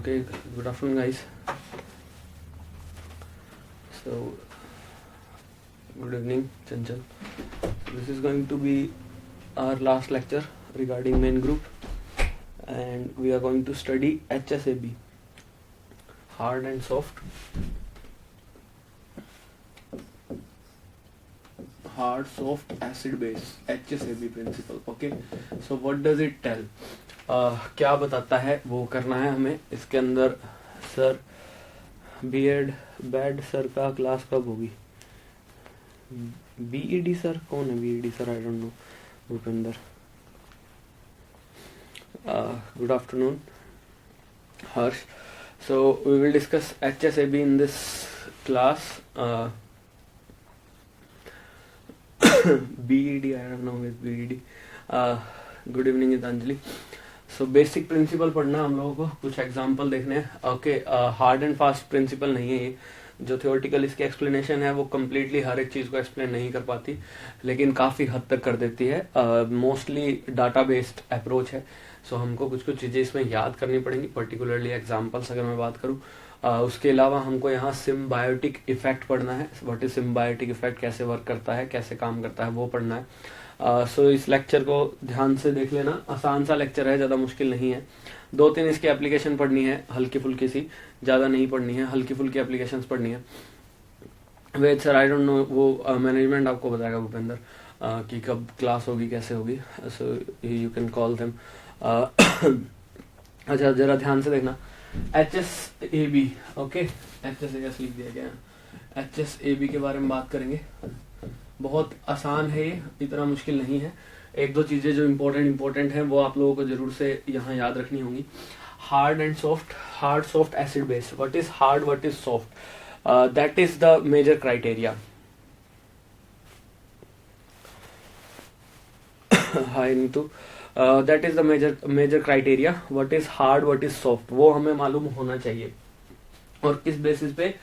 Okay, good afternoon, guys. So, good evening, Chanchal. This is going to be our last lecture regarding main group, and we are going to study HSAB, hard and soft. Hard, soft, acid, base, HSAB principle. Okay, so what does it tell? क्या बताता है वो करना है हमें. इसके अंदर sir BEd bad sir का क्लास कब होगी? बीईडी सर कौन है? B.Ed sir I don't know. Bhupendra. Good afternoon, Harsh. So we will discuss HSAB in this class. BED, I don't know with BED. Good evening, Gitanjali. So basic principle पढ़ना हम लोगों को, कुछ example देखने हैं. Okay, hard and fast principle नहीं है ये. जो थियोरेटिकल इसकी एक्सप्लेनेशन है वो कम्प्लीटली हर एक चीज को एक्सप्लेन नहीं कर पाती, लेकिन काफी हद तक कर देती है. मोस्टली डाटा बेस्ड अप्रोच है. सो हमको कुछ कुछ चीजें इसमें याद करनी पड़ेंगी, पर्टिकुलरली एग्जाम्पल्स अगर मैं बात करूँ. उसके अलावा हमको यहाँ सिम्बायोटिक इफेक्ट पढ़ना है. व्हाट इज सिम्बायोटिक इफेक्ट, कैसे वर्क करता है, कैसे काम करता है, वो पढ़ना है. सो इस लेक्चर को ध्यान से देख लेना. आसान सा लेक्चर है, ज़्यादा मुश्किल नहीं है. 2-3 इसकी एप्लीकेशन पढ़नी है, हल्की फुल्की सी, ज़्यादा नहीं पढ़नी है, हल्की फुल्की एप्लीकेशन पढ़नी है. वेद सर आई डोंट नो, वो मैनेजमेंट आपको बताएगा भूपेंद्र कि कब क्लास होगी, कैसे होगी. So you can call them. अच्छा, ज़रा ध्यान से देखना. HSAB. ओके, HSAB लिख दिया गया. HSAB के बारे में बात करेंगे. बहुत आसान है ये, इतना मुश्किल नहीं है. 1-2 चीजें जो इम्पोर्टेंट हैं वो आप लोगों को जरूर से यहाँ याद रखनी होंगी. Hard and soft, hard, soft, acid, base. What is hard, what is soft, that is the major criteria. Hi Neetu. That is the major criteria. What is hard, what is soft, वो हमें मालूम होना चाहिए और किस बेसिस पे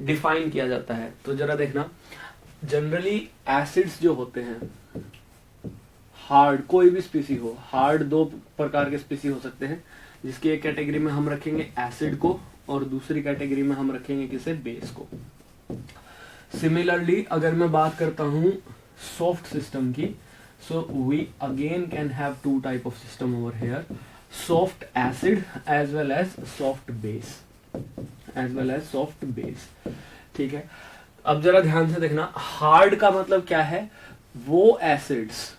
define किया जाता है. तो जरा देखना, जनरली एसिड्स जो होते हैं, हार्ड, कोई भी स्पीसी हो, हार्ड 2 प्रकार के स्पीसी हो सकते हैं, जिसकी एक कैटेगरी में हम रखेंगे एसिड को और दूसरी कैटेगरी में हम रखेंगे किसे, बेस को. सिमिलरली अगर मैं बात करता हूं सॉफ्ट सिस्टम की, so we again can have 2 type of system over here, soft acid as well as soft base, ठीक है. अब जरा ध्यान से देखना, हार्ड का मतलब क्या है, वो एसिड्स.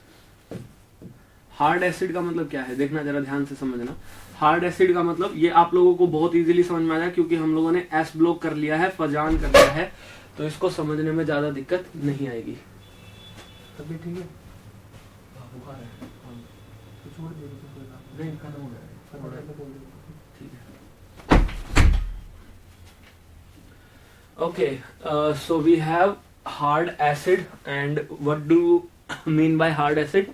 हार्ड एसिड का मतलब क्या है, देखना जरा ध्यान से समझना. हार्ड एसिड का मतलब, ये आप लोगों को बहुत इजीली समझ में आ जाए क्योंकि हम लोगों ने एस ब्लॉक कर लिया है, फजान कर लिया है, तो इसको समझने में ज्यादा दिक्कत नहीं आएगी. तभी ठीक है. Okay, so we have hard acid, and what do you mean by hard acid?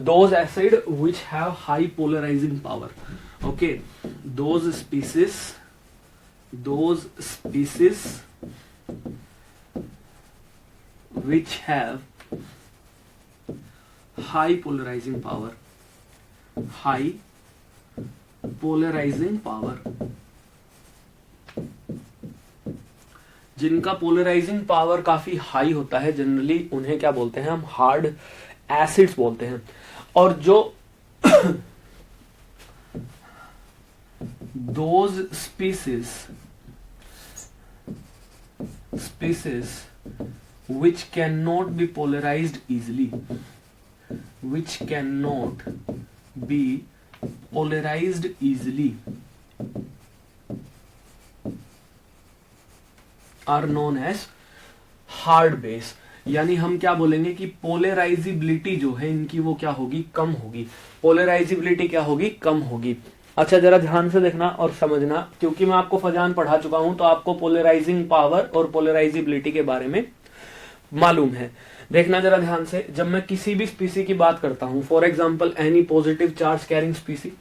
Those acid which have high polarizing power. Okay, those species which have high polarizing power, जिनका पोलराइजिंग पावर काफी high होता है, generally उन्हें क्या बोलते हैं हम, hard acids बोलते हैं. और जो those species which cannot be polarized easily, are known as hard base. यानी हम क्या बोलेंगे कि पोलराइजिबिलिटी जो है इनकी वो क्या होगी, कम होगी. पोलराइजिबिलिटी क्या होगी, कम होगी. अच्छा, जरा ध्यान से देखना और समझना, क्योंकि मैं आपको फजान पढ़ा चुका हूं तो आपको पोलराइजिंग पावर और पोलराइजिबिलिटी के बारे में मालूम है. देखना जरा ध्यान से, जब मैं किसी भी स्पीसी की बात करता हूं, for example any positive charge carrying स्पीसी,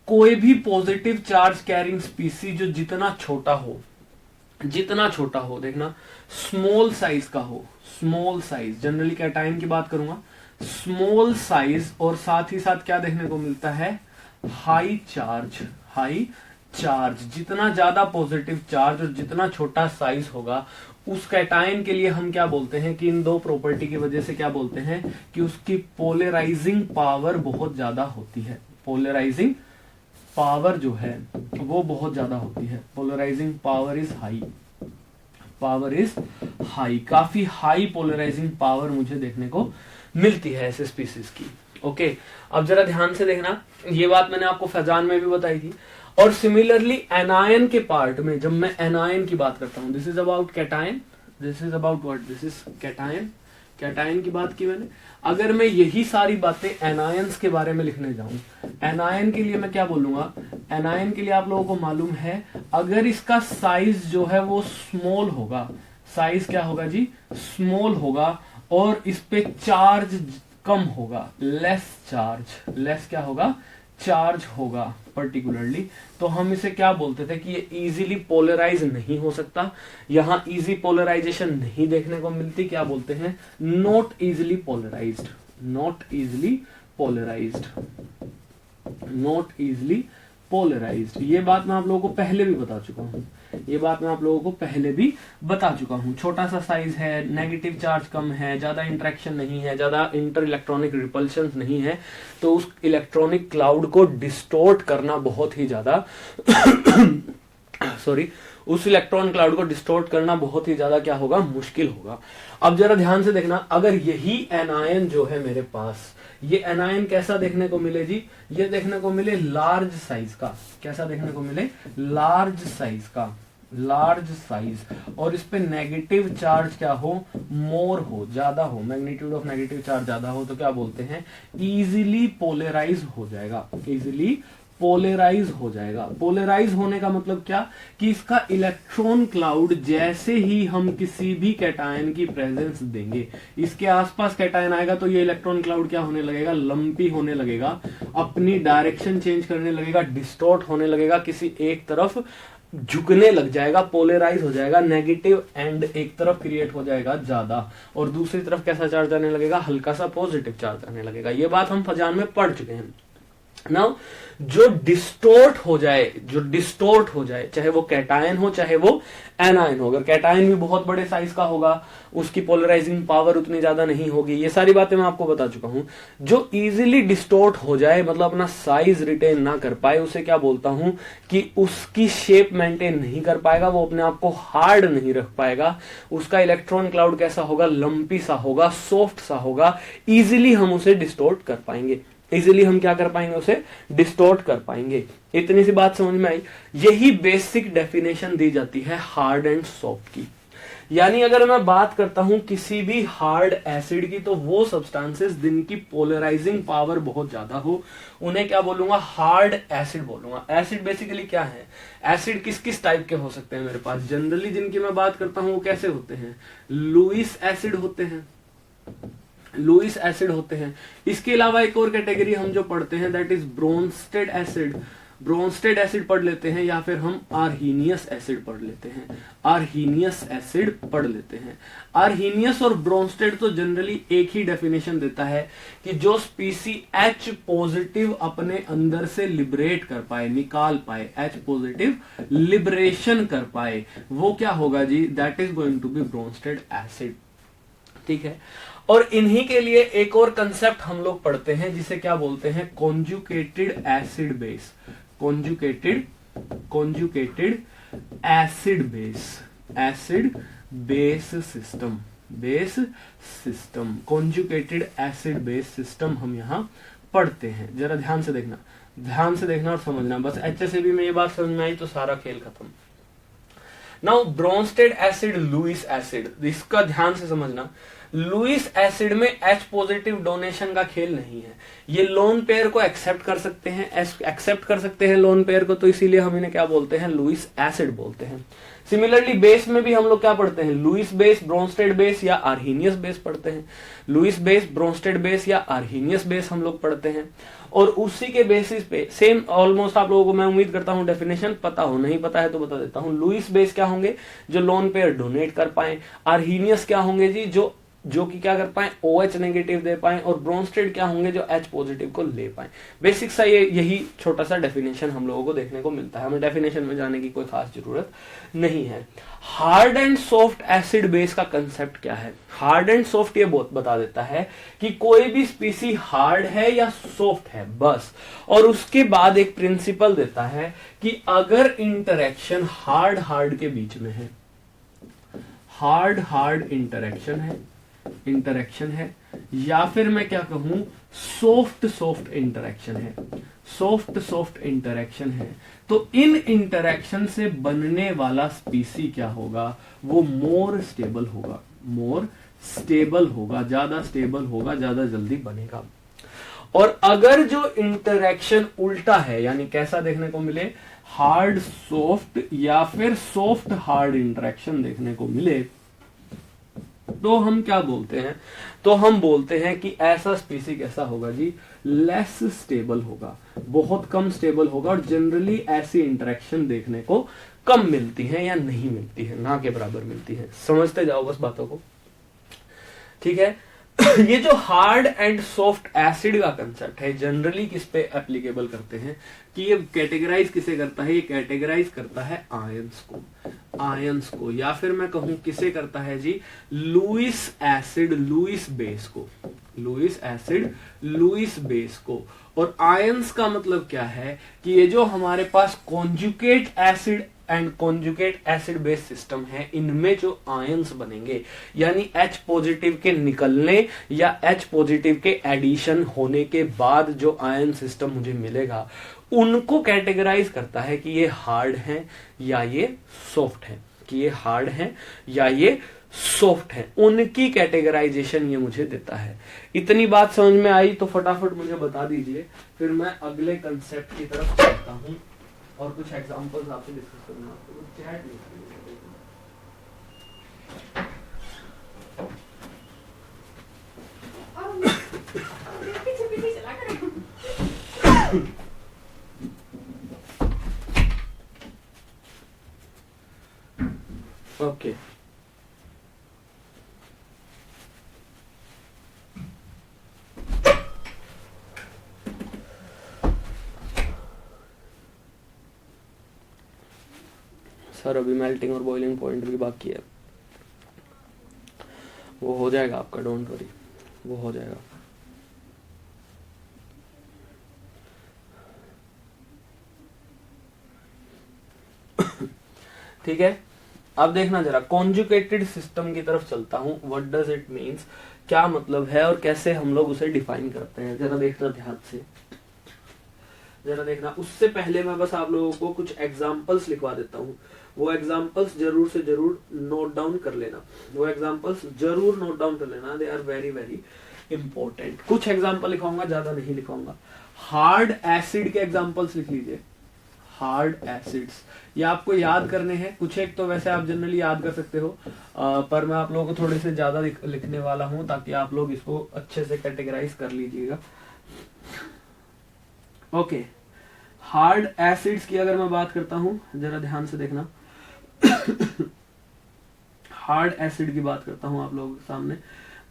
कोई भी पॉजिटिव चार्ज कैरिंग स्पीसी जो जितना छोटा हो, देखना स्मॉल साइज का हो, स्मॉल साइज, जनरली कैटायन की बात करूंगा, स्मॉल साइज, और साथ ही साथ क्या देखने को मिलता है, हाई चार्ज. High charge. जितना ज्यादा पॉजिटिव चार्ज और जितना छोटा साइज होगा उस कैटायन के लिए हम क्या बोलते हैं कि इन दो प्रॉपर्टी की वजह से क्या बोलते हैं कि उसकी पोलराइजिंग पावर बहुत ज्यादा होती है। पोलराइजिंग पावर जो है वो बहुत ज्यादा होती है। Polarising power is high, power is high, काफी हाई पोलराइजिंग पावर मुझे देखने को मिलती है ऐसे स्पीसीज की। ओके, अब जरा ध्यान से देखना, ये बात मैंने आपको फैजान में भी बताई थी। और सिमिलरली एनायन के पार्ट में जब मैं एनायन की बात करता हूं, this is about cation, this is about what, this is cation, cation की बात की मैंने। अगर मैं यही सारी बातें एनायंस के बारे में लिखने जाऊं, एनायन के लिए मैं क्या बोलूंगा, एनायन के लिए आप लोगों को मालूम है अगर इसका साइज जो है वो स्मॉल होगा, साइज क्या होगा जी, स्मॉल होगा, और इस पे चार्ज कम होगा, लेस चार्ज, लेस क्या होगा, चार्ज होगा पर्टिकुलरली, तो हम इसे क्या बोलते थे कि ये इजीली पोलराइज नहीं हो सकता, यहां इजी पोलराइजेशन नहीं देखने को मिलती, क्या बोलते हैं, not easily polarised, not easily polarised, not easily polarised. ये बात मैं आप लोगों को पहले भी बता चुका हूं, ये बात मैं आप लोगों को पहले भी बता चुका हूं। छोटा सा साइज है, नेगेटिव चार्ज कम है, ज्यादा इंटरेक्शन नहीं है, ज्यादा इंटर इलेक्ट्रॉनिक रिपल्शन नहीं है, तो उस इलेक्ट्रॉनिक क्लाउड को डिस्टोर्ट करना बहुत ही ज्यादा सॉरी, उस इलेक्ट्रॉन क्लाउड को डिस्टोर्ट करना बहुत ही ज्यादा क्या होगा, मुश्किल होगा। अब जरा ध्यान से देखना, अगर यही एनायन जो है मेरे पास, ये एनायन कैसा देखने को मिले जी, ये देखने को मिले लार्ज साइज का, कैसा देखने को मिले, लार्ज साइज का, लार्ज साइज, और इस पे नेगेटिव चार्ज क्या हो, मोर हो, ज्यादा हो, मैग्नीट्यूड ऑफ नेगेटिव चार्ज ज्यादा हो, तो क्या बोलते हैं, इजीली पोलराइज हो जाएगा, इजीली पोलराइज हो जाएगा। पोलराइज होने का मतलब क्या कि इसका इलेक्ट्रॉन क्लाउड जैसे ही हम किसी भी कैटायन की प्रेजेंस देंगे, इसके आसपास कैटायन आएगा तो ये इलेक्ट्रॉन क्लाउड क्या होने लगेगा, लंपी होने लगेगा, अपनी डायरेक्शन चेंज करने लगेगा, डिस्टॉर्ट होने लगेगा, किसी एक तरफ झुकने लग जाएगा, पोलराइज हो जाएगा, नेगेटिव एंड एक तरफ क्रिएट हो जाएगा ज्यादा, और दूसरी तरफ कैसा चार्ज आने लगेगा, हल्का सा पॉजिटिव चार्ज आने लगेगा। ये बात हम फजान में पढ़ चुके हैं। नाउ जो डिस्टोर्ट हो जाए, जो डिस्टोर्ट हो जाए, चाहे वो कैटायन हो चाहे वो एनायन हो, अगर कैटायन भी बहुत बड़े साइज का होगा उसकी पोलराइजिंग पावर उतनी ज्यादा नहीं होगी, ये सारी बातें मैं आपको बता चुका हूं। जो इजीली डिस्टोर्ट हो जाए, मतलब अपना साइज रिटेन ना कर पाए, उसे क्या बोलता हूं कि उसकी शेप मेंटेन नहीं कर पाएगा, वो अपने आप को हार्ड नहीं रख पाएगा, उसका इलेक्ट्रॉन क्लाउड कैसा होगा, लंपी सा होगा, सॉफ्ट सा होगा, इजीली हम उसे डिस्टोर्ट कर पाएंगे, इजीली हम क्या कर पाएंगे, उसे डिस्टोर्ट कर पाएंगे। इतनी सी बात समझ में आई। यही बेसिक डेफिनेशन दी जाती है हार्ड एंड सॉफ्ट की। यानी अगर मैं बात करता हूं किसी भी हार्ड एसिड की, तो वो सब्सटेंसेस जिनकी पोलराइजिंग पावर बहुत ज्यादा हो उन्हें क्या बोलूंगा, हार्ड एसिड बोलूंगा। एसिड बेसिकली क्या है, एसिड किस किस टाइप के हो सकते हैं मेरे पास, जनरली जिनकी मैं बात करता हूं वो कैसे होते हैं, लुईस एसिड होते हैं, लुईस एसिड होते हैं। इसके अलावा एक और कैटेगरी हम जो पढ़ते हैं that is Bronsted acid, Bronsted acid पढ़ लेते हैं, या फिर हम आर्हीनियस एसिड पढ़ लेते हैं, आर्हीनियस एसिड पढ़ लेते हैं। आर्हीनियस और ब्रोंस्टेड तो जनरली एक ही डेफिनेशन देता है कि जो स्पीसी H पॉजिटिव अपने अंदर से लिबरेट कर पाए, निकाल पाए, H पॉजिटिव लिबरेशन कर पाए, वो क्या होगा जी, that is going to be Bronsted acid. ठीक है, और इन्हीं के लिए एक और कंसेप्ट हम लोग पढ़ते हैं जिसे क्या बोलते हैं, conjugated acid base, conjugated acid base, acid base system, base system, conjugated acid base system हम यहां पढ़ते हैं। जरा ध्यान से देखना, ध्यान से देखना और समझना, बस HSAB में ये बात समझ में आई तो सारा खेल खत्म। Now Bronsted acid, Lewis acid, इसका ध्यान से समझना। लुईस एसिड में H पॉजिटिव डोनेशन का खेल नहीं है, ये लोन पेयर को एक्सेप्ट कर सकते हैं, एक्सेप्ट कर सकते हैं लोन पेयर को, तो इसीलिए हम इन्हें क्या बोलते हैं, लुईस एसिड बोलते हैं। सिमिलरली बेस में भी हम लोग क्या पढ़ते हैं, लुईस बेस, ब्रोंस्टेड बेस या आर्हीनियस बेस पढ़ते हैं, लुईस बेस, ब्रोंस्टेड बेस या आर्हीनियस बेस हम लोग पढ़ते हैं। और उसी के बेसिस पे सेम ऑलमोस्ट आप लोगों को मैं उम्मीद करता हूं डेफिनेशन पता हो, नहीं पता है तो बता देता हूं। लुईस बेस क्या होंगे, जो लोन पेयर डोनेट कर पाए। आर्हीनियस क्या होंगे जी, जो जो कि क्या कर पाए, OH नेगेटिव दे पाए, और ब्रोंस्टेड क्या होंगे, जो H पॉजिटिव को ले पाए। बेसिक सा यही छोटा सा डेफिनेशन हम लोगों को देखने को मिलता है, हमें डेफिनेशन में जाने की कोई खास जरूरत नहीं है। Hard and soft acid base का कंसेप्ट क्या है? हार्ड एंड सॉफ्ट ये बहुत बता देता है कि कोई भी स्पीसी हार्ड है या सॉफ्ट है, बस। और उसके बाद एक प्रिंसिपल देता है कि अगर इंटरेक्शन हार्ड हार्ड के बीच में है, हार्ड हार्ड इंटरेक्शन है, या फिर मैं क्या कहूं, सॉफ्ट सॉफ्ट इंटरेक्शन है, तो इन इंटरेक्शन से बनने वाला स्पीसी क्या होगा, वो मोर स्टेबल होगा, ज्यादा स्टेबल होगा, ज्यादा जल्दी बनेगा। और अगर जो इंटरेक्शन उल्टा है, यानी कैसा देखने को मिले, हार्ड सॉफ्ट या फिर सॉफ्ट हार्ड इंटरेक्शन देखने को मिले, तो हम क्या बोलते हैं, तो हम बोलते हैं कि ऐसा स्पीसी कैसा होगा जी, लेस स्टेबल होगा, बहुत कम स्टेबल होगा, और जनरली ऐसी इंटरेक्शन देखने को कम मिलती है या नहीं मिलती है, ना के बराबर मिलती है। समझते जाओ बस बातों को, ठीक है। ये जो हार्ड एंड सॉफ्ट एसिड का कंसेप्ट है, जनरली किस पे एप्लीकेबल करते हैं, कि ये कैटेगराइज किसे करता है, ये कैटेगराइज करता है आयंस को, या फिर मैं कहूं किसे करता है जी, लुईस एसिड लुईस बेस को। और आयंस का मतलब क्या है, कि ये जो हमारे पास conjugate acid and conjugate acid base system है, इनमें जो आयंस बनेंगे, यानी H पॉजिटिव के निकलने या H पॉजिटिव के एडिशन होने के बाद जो आयन सिस्टम मुझे मिलेगा, उनको कैटेगराइज करता है कि ये हार्ड है या ये सॉफ्ट है, उनकी कैटेगराइजेशन ये मुझे देता है। इतनी बात समझ में आई तो फटाफट मुझे बता दीजिए, फिर मैं अगले कंसेप्ट की तरफ चलता हूं और कुछ एग्जांपल्स आपसे डिस्कस करूंगा। तो चैट नहीं ओके सर, अभी मेल्टिंग और बॉइलिंग पॉइंट भी बाकी है, वो हो जाएगा आपका, डोंट वरी, वो हो जाएगा। ठीक है, अब देखना जरा, कॉन्जुगेटेड सिस्टम की तरफ चलता हूं। व्हाट डज इट मीन्स, क्या मतलब है और कैसे हम लोग उसे डिफाइन करते हैं, जरा देखना ध्यान से, जरा देखना। उससे पहले मैं बस आप लोगों को कुछ एग्जांपल्स लिखवा देता हूं, वो एग्जांपल्स जरूर से जरूर नोट डाउन कर लेना, they are very very important. कुछ एग्जांपल लिखवाऊंगा, ज्यादा नहीं लिखवाऊंगा। हार्ड एसिड के एग्जांपल्स लिख लीजिए, हार्ड एसिड्स, ये आपको याद करने हैं। कुछ एक तो वैसे आप जनरली याद कर सकते हो, पर मैं आप लोगों को थोड़े से ज्यादा लिखने वाला हूं ताकि आप लोग इसको अच्छे से कैटेगराइज कर लीजिएगा। ओके, हार्ड एसिड्स की अगर मैं बात करता हूं, जरा ध्यान से देखना। हार्ड एसिड की बात करता हूं आप लोगों के सामने,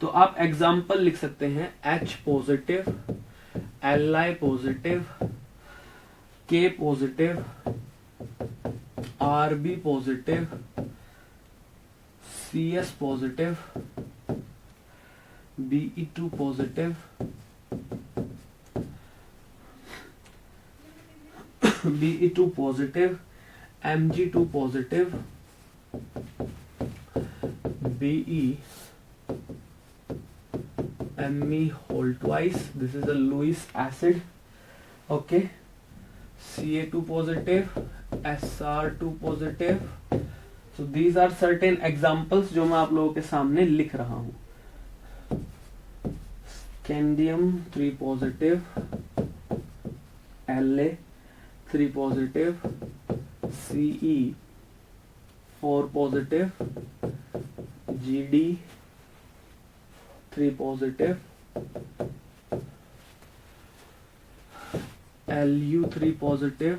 तो आप एग्जाम्पल लिख सकते हैं, H positive, Li positive, K positive, Rb positive, CS positive, Be2 positive, Be2 positive, Mg2 positive, Be Me whole twice, this is a Lewis acid, okay, Ca2 positive, Sr2 positive, so these are certain examples जो मैं आप लोगों के सामने लिख रहा हूं। Scandium 3 positive, La 3 positive, Ce 4 positive, Gd 3 positive, Lu 3 positive,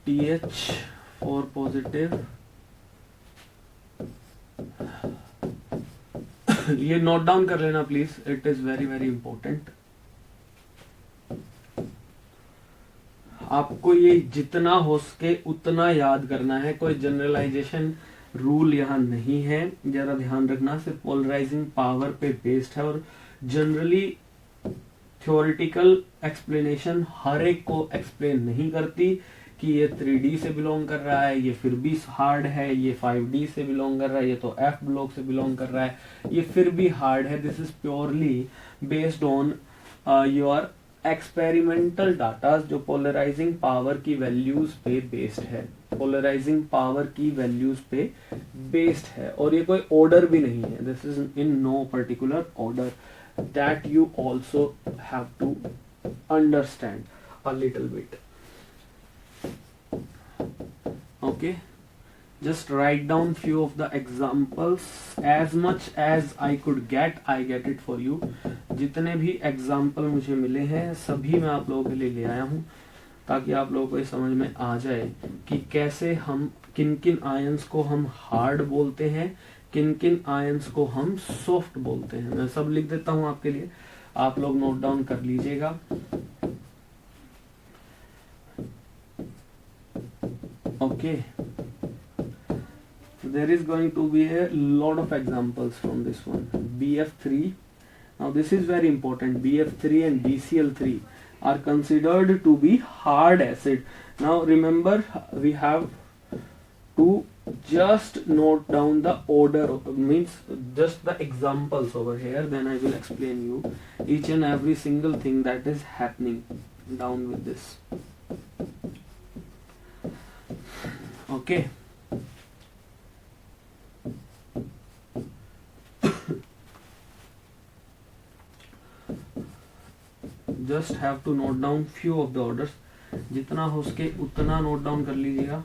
Th 4 positive, ये नोट डाउन कर लेना please, it is very very important. आपको ये जितना हो सके उतना याद करना है, कोई जनरलाइजेशन रूल यहाँ नहीं है, जरा ध्यान रखना। सिर्फ पोलराइजिंग पावर पे बेस्ड है और जनरली थ्योरेटिकल एक्सप्लेनेशन हर एक को एक्सप्लेन नहीं करती कि ये 3D से बिलोंग कर रहा है, ये फिर भी हार्ड है, ये 5D से बिलोंग कर रहा है, ये तो F ब्लॉक से बिलोंग कर रहा है, ये फिर भी हार्ड है। This is purely based on your experimental data जो पोलराइजिंग पावर की वैल्यूज पे बेस्ड है, पोलराइजिंग पावर की वैल्यूज पे बेस्ड है, और ये कोई ऑर्डर भी नहीं है। This is in no particular order, that you also have to understand a little bit. Okay, just write down few of the examples, as much as I could get, I get it for you। जितने भी example मुझे मिले हैं सभी मैं आप लोगों के लिए ले आया हूँ, ताकि आप लोगों को ये समझ में आ जाए कि कैसे हम किन किन आयंस को हम हार्ड बोलते हैं, किन किन आयंस को हम सॉफ्ट बोलते हैं। मैं सब लिख देता हूँ आपके लिए, आप लोग नोट डाउन कर लीजिएगा। Okay, so there is going to be a lot of examples from this one. BF3, now this is very important, BF3 and BCl3 are considered to be hard acid. Now remember, we have to just note down the order, means just the examples over here, then I will explain you each and every single thing that is happening down with this। Okay, just have to note down few of the orders, जितना हो सके उतना note down कर लीजिएगा।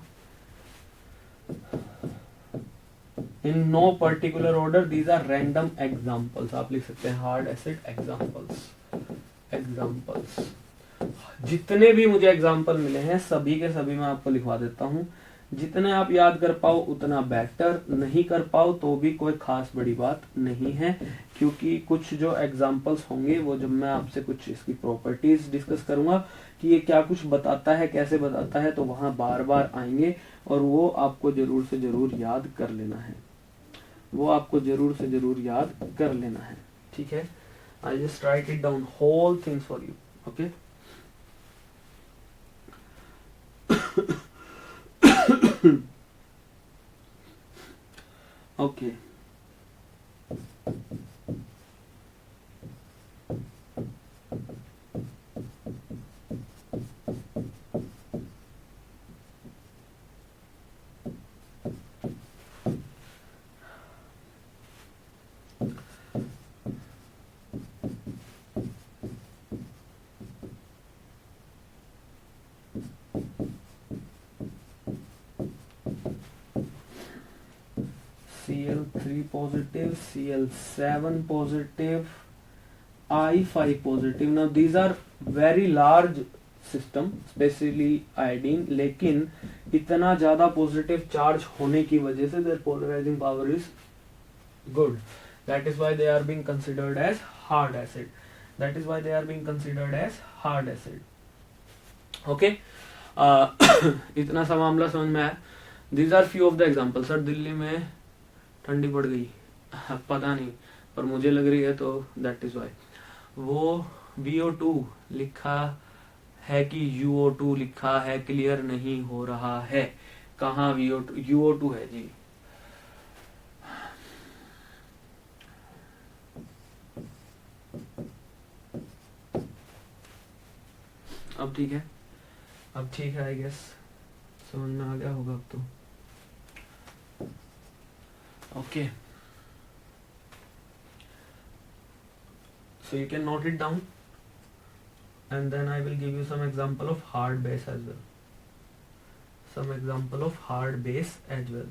In no particular order, these are random examples। आप लिख सकते हैं हार्ड एसिड एग्जाम्पल्स, एग्जाम्पल्स। जितने भी मुझे एग्जाम्पल मिले हैं सभी के सभी मैं आपको लिखवा देता हूँ। जितने आप याद कर पाओ उतना बेटर, नहीं कर पाओ तो भी कोई खास बड़ी बात नहीं है, क्योंकि कुछ जो एग्जाम्पल्स होंगे वो जब मैं आपसे कुछ इसकी प्रॉपर्टीज डिस्कस करूंगा कि ये क्या कुछ बताता है, कैसे बताता है, तो वहां बार बार आएंगे और वो आपको जरूर से जरूर याद कर लेना है, वो आपको जरूर से जरूर याद कर लेना है। ठीक है, I just write it down whole things for you. Okay, okay, Cl3 positive, Cl7 positive, I5 positive। Now these are very large system, especially iodine, लेकिन इतना ज्यादा पॉजिटिव चार्ज होने की वजह से their polarizing power is good, that is why they are being considered as hard acid, that is why they are being considered as hard acid। okay, इतना सा मामला समझ में आया। these are few of the examples। Sir Delhi में ठंडी पड़ गई, पता नहीं, पर मुझे लग रही है, तो दैट इज वाई। वो VO2 लिखा है कि UO2 लिखा है, क्लियर नहीं हो रहा है। कहाँ VO2 UO2 है जी। अब ठीक है, अब ठीक है, आई गेस समझ में आ गया होगा अब तो। Okay, so you can note it down and then I will give you some example of hard base as well, some example of hard base as well।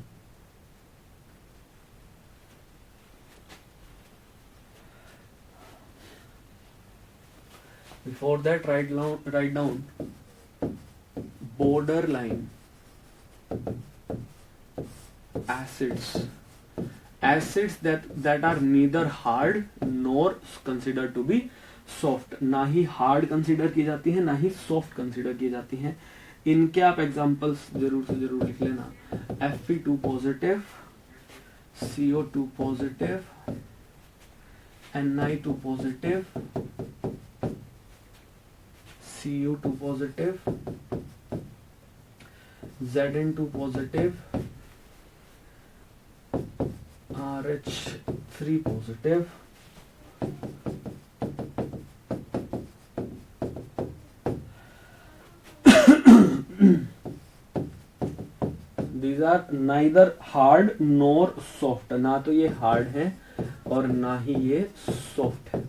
Before that, write down borderline acids acids that are neither hard nor consider to be soft, ना ही hard consider की जाती है ना ही soft consider की जाती हैं। इनके आप एग्जांपल्स जरूर से जरूर लिख लेना। Fe2 positive, CO2 positive, Ni2 positive, Cu2 positive, Zn2 positive, RH3 positive, These are neither hard nor soft, ना तो ये हार्ड है और ना ही ये सॉफ्ट है,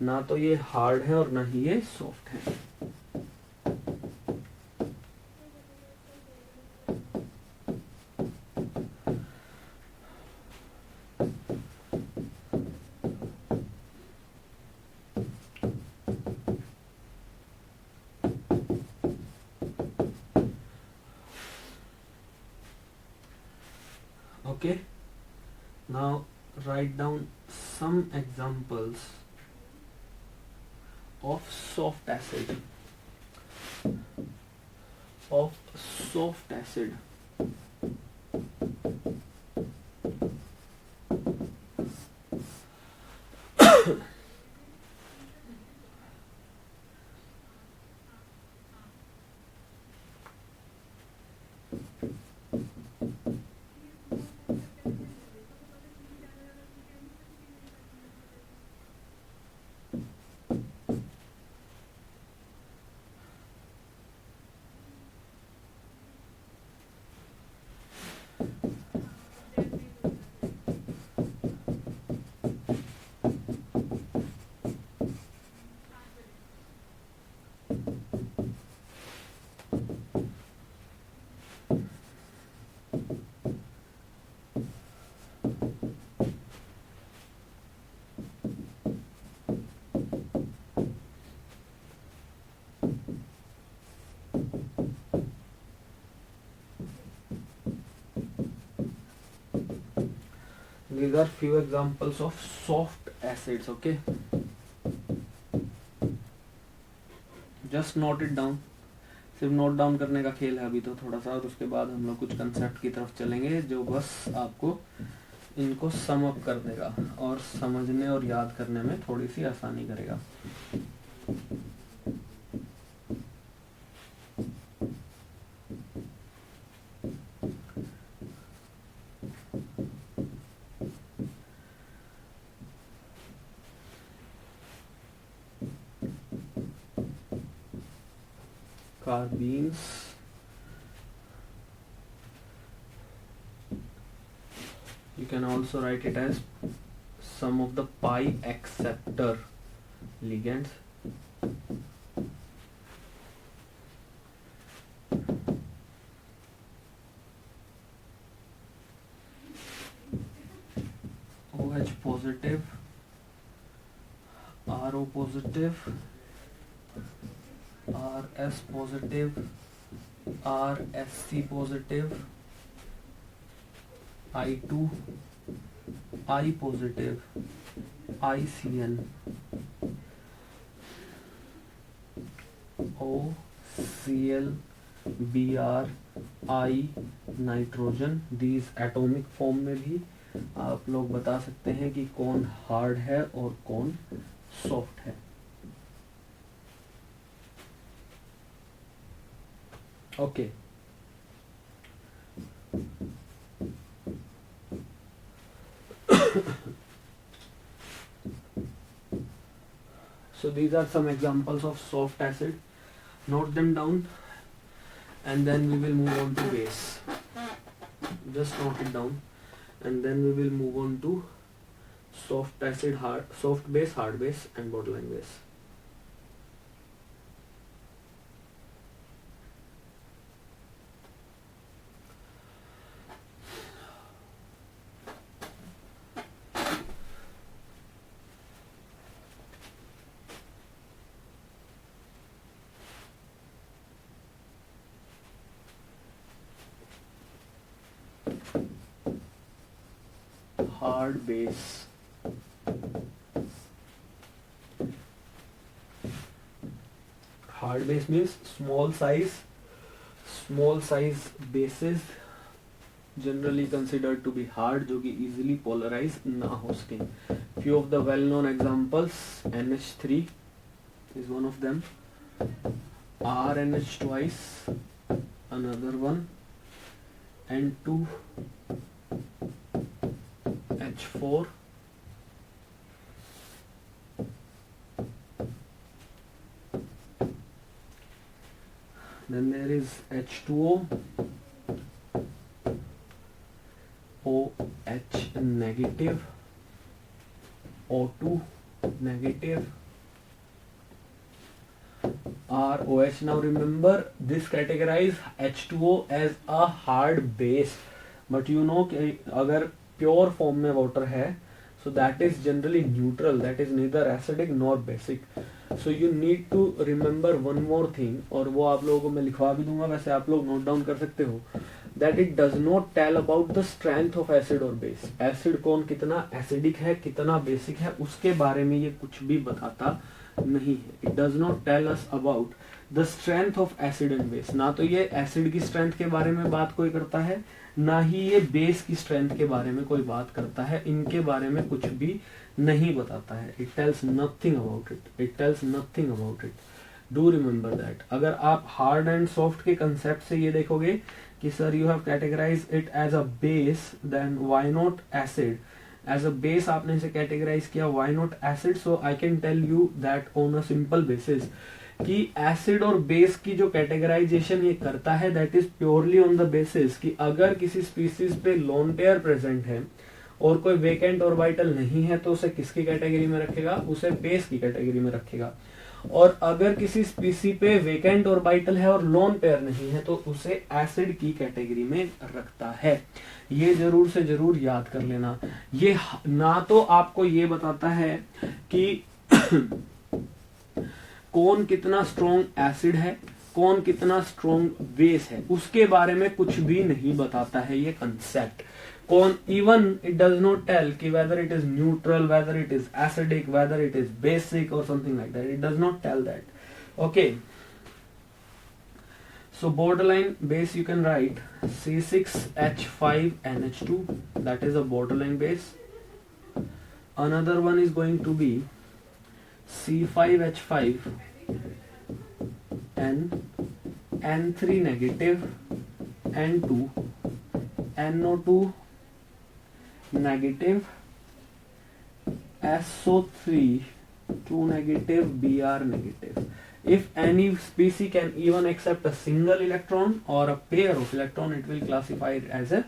ना तो ये हार्ड है और ना ही ये सॉफ्ट है। Okay, now write down some examples of soft acid. These are few examples of soft acids. Okay, just note it down. सिर्फ नोट डाउन करने का खेल है अभी तो थोड़ा सा, और उसके बाद हम लोग कुछ कंसेप्ट की तरफ चलेंगे जो बस आपको इनको सम अप कर देगा और समझने और याद करने में थोड़ी सी आसानी करेगा। Carbenes, you can also write it as some of the pi acceptor ligands. OH positive, RO positive, RS positive, RSC positive, I2, I positive, ICN, OCl, Br, I nitrogen. these atomic form में भी आप लोग बता सकते हैं कि कौन hard है और कौन सॉफ्ट है। Okay, so these are some examples of soft acid. Note them down and then we will move on to base. Just note it down and then we will move on to soft acid, soft base, hard base and borderline base. hard base. Hard base means small size bases generally considered to be hard, जो कि easily polarize ना हो सके. Few of the well-known examples, NH3 is one of them, RNH twice another one, N2H4, then there is H2O, OH negative, O2 negative, ROH. Now remember, this categorize H2O as a hard base, but you know कि अगर pure form में water है, so that is generally neutral, that is neither acidic nor basic. So you need to remember one more thing, और वो आप लोगों को मैं लिखवा भी दूंगा, वैसे आप लोग नोट डाउन कर सकते हो, that it does not tell about the strength of acid or base. Acid कौन कितना acidic है, कितना basic है, उसके बारे में ये कुछ भी बताता नहीं है. It does not tell us about the strength of acid and base. ना तो ये acid की strength के बारे में बात कोई करता है, ना ही ये base की strength के बारे में कोई बात करता है. इनके बारे में कुछ भी नहीं बताता है. It tells nothing about it. It tells nothing about it. Do remember that. अगर आप hard and soft के concept से ये देखोगे कि sir you have categorized it as a base, then why not acid? As a base आपने इसे categorize किया, why not acid? So I can tell you that on a simple basis कि acid और base की जो categorization ये करता है, that is purely on the basis कि अगर किसी species पे lone pair present है और कोई vacant orbital नहीं है तो उसे किसकी कैटेगरी में रखेगा? उसे बेस की कैटेगरी में रखेगा. और अगर किसी स्पीसी पे वेकेंट ऑर्बिटल है और लोन पेयर नहीं है तो उसे एसिड की कैटेगरी में रखता है. ये जरूर से जरूर याद कर लेना. ये ना तो आपको ये बताता है कि कौन कितना स्ट्रॉन्ग एसिड है, कौन कितना स्ट्रॉन्ग बेस है, उसके बारे में कुछ भी नहीं बताता है ये कंसेप्ट. कौन even it does not tell कि whether it is neutral, whether it is acidic, whether it is basic or something like that. It does not tell that. Okay. So borderline base you can write C6H5NH2. That is a borderline base. Another one is going to be C5H5N, N3 negative, N2, NO2 negative, SO3 2 negative, Br negative. If any species can even accept a single electron or a pair of electron, it will classify it as a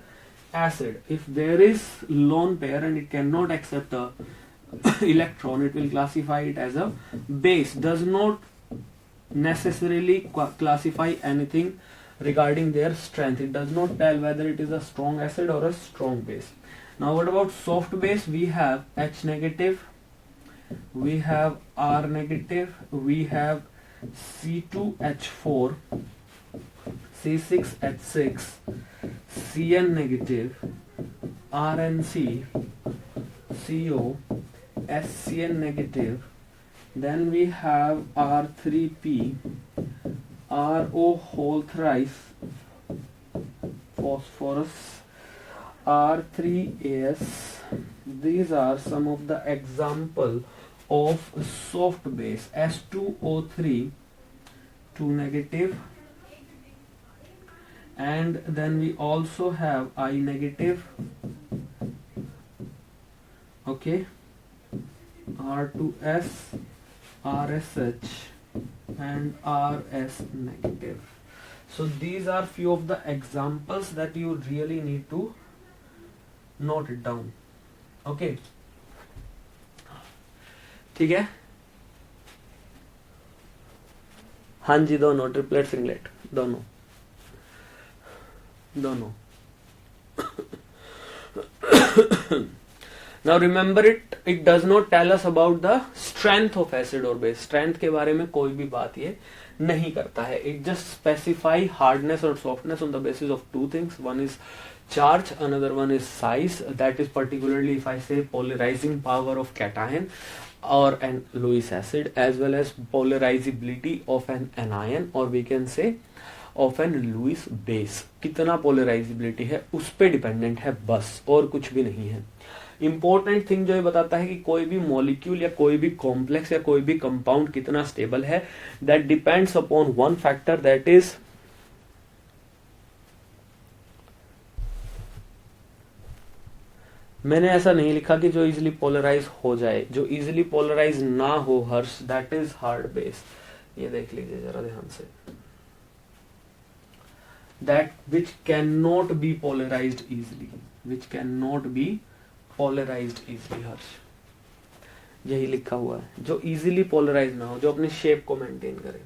acid. If there is lone pair and it cannot accept a electron, it will classify it as a base. Does not necessarily classify anything regarding their strength. It does not tell whether it is a strong acid or a strong base. Now what about soft base? We have H negative, we have R negative, we have C2H4, C6H6, Cn negative, RNC, CO, SCN negative, then we have R3P, RO whole thrice, phosphorus, R3AS. These are some of the example of soft base. S2O3 2 negative, and then we also have I negative, okay, R2S, RSH and RS negative. So these are few of the examples that you really need to note it down. Okay, ठीक है. हाँ जी, दोनों triplet singlet दोनों. Now remember it does not tell us about the strength of acid or base. Strength के बारे में कोई भी बात ये नहीं करता है. It just specify hardness or softness on the basis of two things. One is charge, another one is size, that is particularly if I say polarizing power of cation or an Lewis acid, as well as polarizability of an anion, or we can say of an Lewis base. कितना polarizability है उस पे dependent है बस, और कुछ भी नहीं है. इंपॉर्टेंट थिंग जो ये बताता है कि कोई भी मॉलिक्यूल या कोई भी कॉम्प्लेक्स या कोई भी कंपाउंड कितना स्टेबल है, that depends upon one factor, that is मैंने ऐसा नहीं लिखा कि जो इजिली पोलराइज हो जाए, जो इजिली पोलराइज ना हो Harsh, that is hard base. ये देख लीजिए जरा ध्यान से, that which can not be polarized easily, which can not be polarized easily Harsh, यही लिखा हुआ है. जो इजिली पोलराइज ना हो, जो अपनी शेप को मेंटेन करे,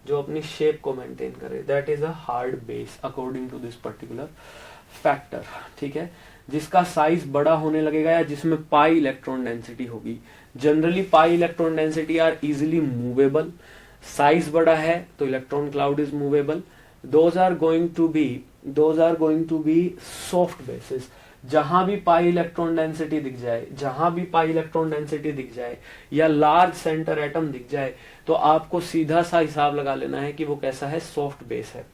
जो अपनी शेप को मेंटेन करे, that is a hard base according to this particular factor. ठीक है, जिसका साइज बड़ा होने लगेगा या जिसमें पाई इलेक्ट्रॉन डेंसिटी होगी. Generally pi electron density are easily movable. Size बड़ा है तो electron cloud is movable. Those are going to be soft bases. जहां भी पाई इलेक्ट्रॉन डेंसिटी दिख जाए, जहां भी पाई इलेक्ट्रॉन डेंसिटी दिख जाए या लार्ज सेंटर एटम दिख जाए, तो आपको सीधा सा हिसाब लगा लेना है कि वो कैसा है, सॉफ्ट बेस है.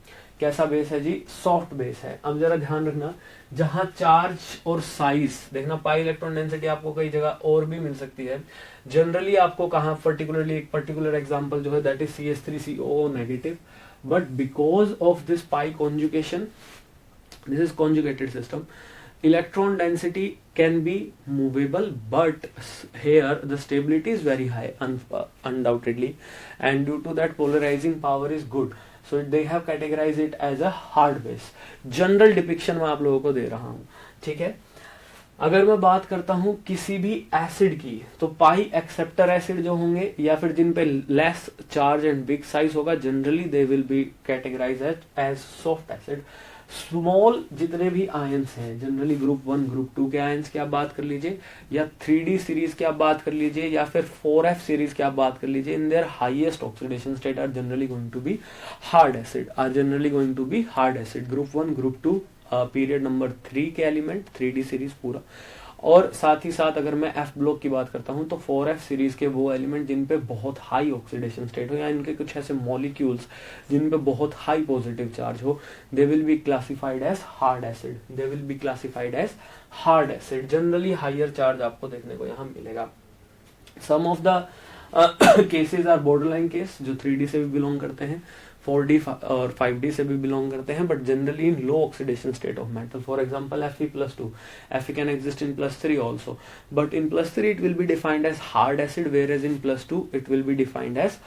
कैसा बेस है जी, सॉफ्ट बेस है. अब जरा ध्यान रखना, जहां चार्ज और साइज देखना, पाई इलेक्ट्रॉन डेंसिटी आपको कई जगह और भी मिल सकती है. जनरली आपको कहां पर्टिकुलरली, एक पर्टिकुलर एग्जांपल जो है that is CH3CO negative. But because of this pi conjugation, this is conjugated system, electron density can be movable, but here the stability is very high, undoubtedly, and due to that polarizing power is good, so they have categorized it as a hard base. General depiction मैं आप लोगों को दे रहा हूँ. ठीक है, अगर मैं बात करता हूँ किसी भी एसिड की, तो पाई एक्सेप्टर एसिड जो होंगे या फिर जिन पे less charge and big size होगा, generally they will be categorise as soft acid. Small जितने भी आयंस हैं, जनरली ग्रुप 1 ग्रुप 2 के आयंस की आप बात कर लीजिए, या 3D सीरीज की आप बात कर लीजिए, या फिर 4F सीरीज की आप बात कर लीजिए, in their highest oxidation state are generally going to be hard acid, group 1 group 2 period number 3 के एलिमेंट, 3D सीरीज पूरा. और साथ ही साथ अगर मैं F ब्लॉक की बात करता हूं तो 4F सीरीज के वो एलिमेंट जिन पे बहुत हाई ऑक्सीडेशन स्टेट हो, या इनके कुछ ऐसे मॉलिक्यूल्स जिन पे बहुत हाई पॉजिटिव चार्ज हो, they will be classified as hard acid, they will be classified as hard acid. Generally higher charge आपको देखने को यहाँ मिलेगा. Some of the cases are borderline case, जो 3D से भी बिलोंग करते हैं, 4D और 5D से भी बिलोंग करते हैं, but generally in low oxidation state of metal. For example Fe+2, Fe can exist in +3 also, but in +3 it will be defined as hard acid, whereas in +2 it will be defined as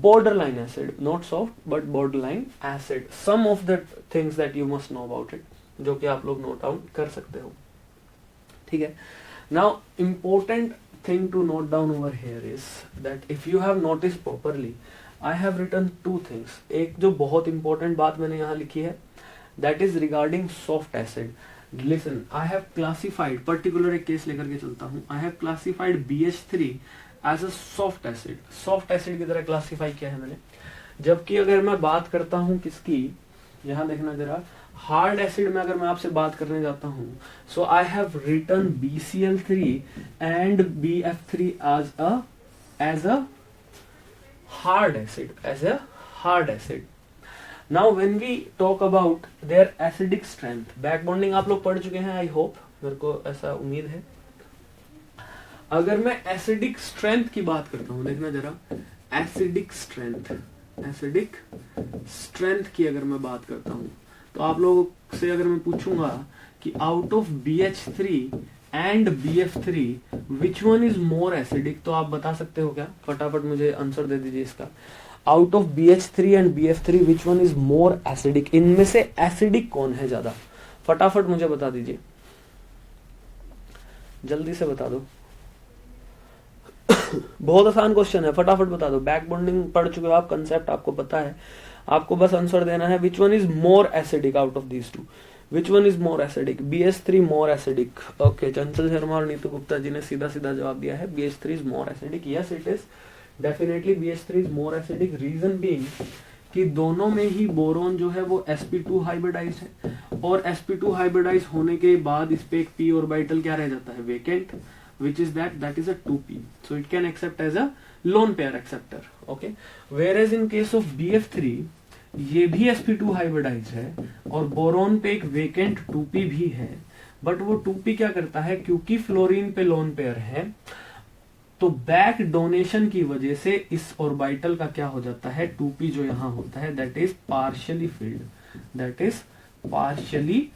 borderline acid, not soft but borderline acid. Some of the things that you must know about it, जो कि आप लोग note down कर सकते हो. ठीक है, now important thing to note down over here is that if you have noticed properly, I have written two things. एक जो बहुत इंपॉर्टेंट बात मैंने यहाँ लिखी है, that is regarding soft acid. Listen, I have classified, particular एक case लेकर के चलता हूँ, I have classified BH3 as a soft acid. Soft acid की तरह क्लासीफाई किया है मैंने. जबकि अगर मैं बात करता हूँ किसकी, यहाँ देखना जरा, हार्ड एसिड में अगर मैं आपसे बात करने जाता हूँ, so I have written BCl3 and BF3 as a hard acid. Now when we talk about their acidic strength, back bonding आप लोग पढ़ चुके हैं, I hope, मेरे को ऐसा उम्मीद है. अगर मैं acidic strength की बात करता हूँ, देखना जरा, acidic strength की अगर मैं बात करता हूँ, तो आप लोगों से अगर मैं पूछूंगा कि out of BH3 and BF3 which one is more acidic, तो आप बता सकते हो क्या? फटाफट मुझे आंसर दे दीजिए इसका. Out of BH3 and BF3 which one is more acidic? इनमें से एसिडिक कौन है ज्यादा? फटाफट मुझे बता दीजिए, जल्दी से बता दो. बहुत आसान क्वेश्चन है, फटाफट बता दो. बैक बॉन्डिंग पढ़ चुके हो आप, कंसेप्ट आपको पता है, आपको बस आंसर देना है. Which one is more acidic out of these two? Which one is more acidic? BH3 more acidic. Okay, चंचल शर्मा और नीतू गुप्ता जी ने सीधा सीधा जवाब दिया है, BH3 is more acidic. Yes, it is definitely BH3 is more acidic. Reason being कि दोनों में ही बोरोन जो है वो sp2 हाइब्रिडाइज है, और sp2 हाइब्रिडाइज होने के बाद इस पे एक p ऑर्बिटल क्या रह जाता है, vacant, which is that is a 2p, so it can accept as a lone pair acceptor. Okay, whereas in case of BF3 ये भी sp2 हाइब्रिडाइज है और बोरोन पे एक वेकेंट 2p भी है, बट वो 2p क्या करता है, क्योंकि फ्लोरीन पे लोन पेयर है तो बैक डोनेशन की वजह से इस ऑर्बिटल का क्या हो जाता है, 2p जो यहां होता है that is partially field, that is partially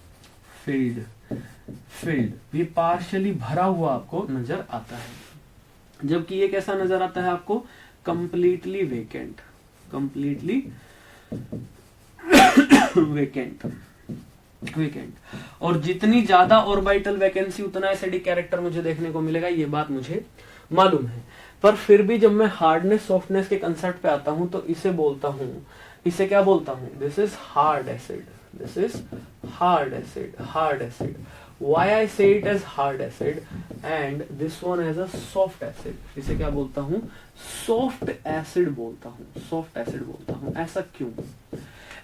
field, ये पार्शियली भरा हुआ आपको नजर आता है, जबकि ये कैसा नजर आता है आपको, कंप्लीटली वेकेंट, कंप्लीटली वेकेंट। और जितनी ज्यादा ऑर्बिटल वैकेंसी उतना एसिडिक कैरेक्टर मुझे देखने को मिलेगा, ये बात मुझे मालूम है। पर फिर भी जब मैं हार्डनेस सॉफ्टनेस के कंसेप्ट पे आता हूं तो इसे बोलता हूं, इसे क्या बोलता हूं, this is hard acid, this is hard acid, hard acid. Why I say it as hard acid and this one as a soft acid, इसे क्या बोलता हूं, सॉफ्ट एसिड बोलता हूं, सॉफ्ट एसिड बोलता हूं। ऐसा क्यों,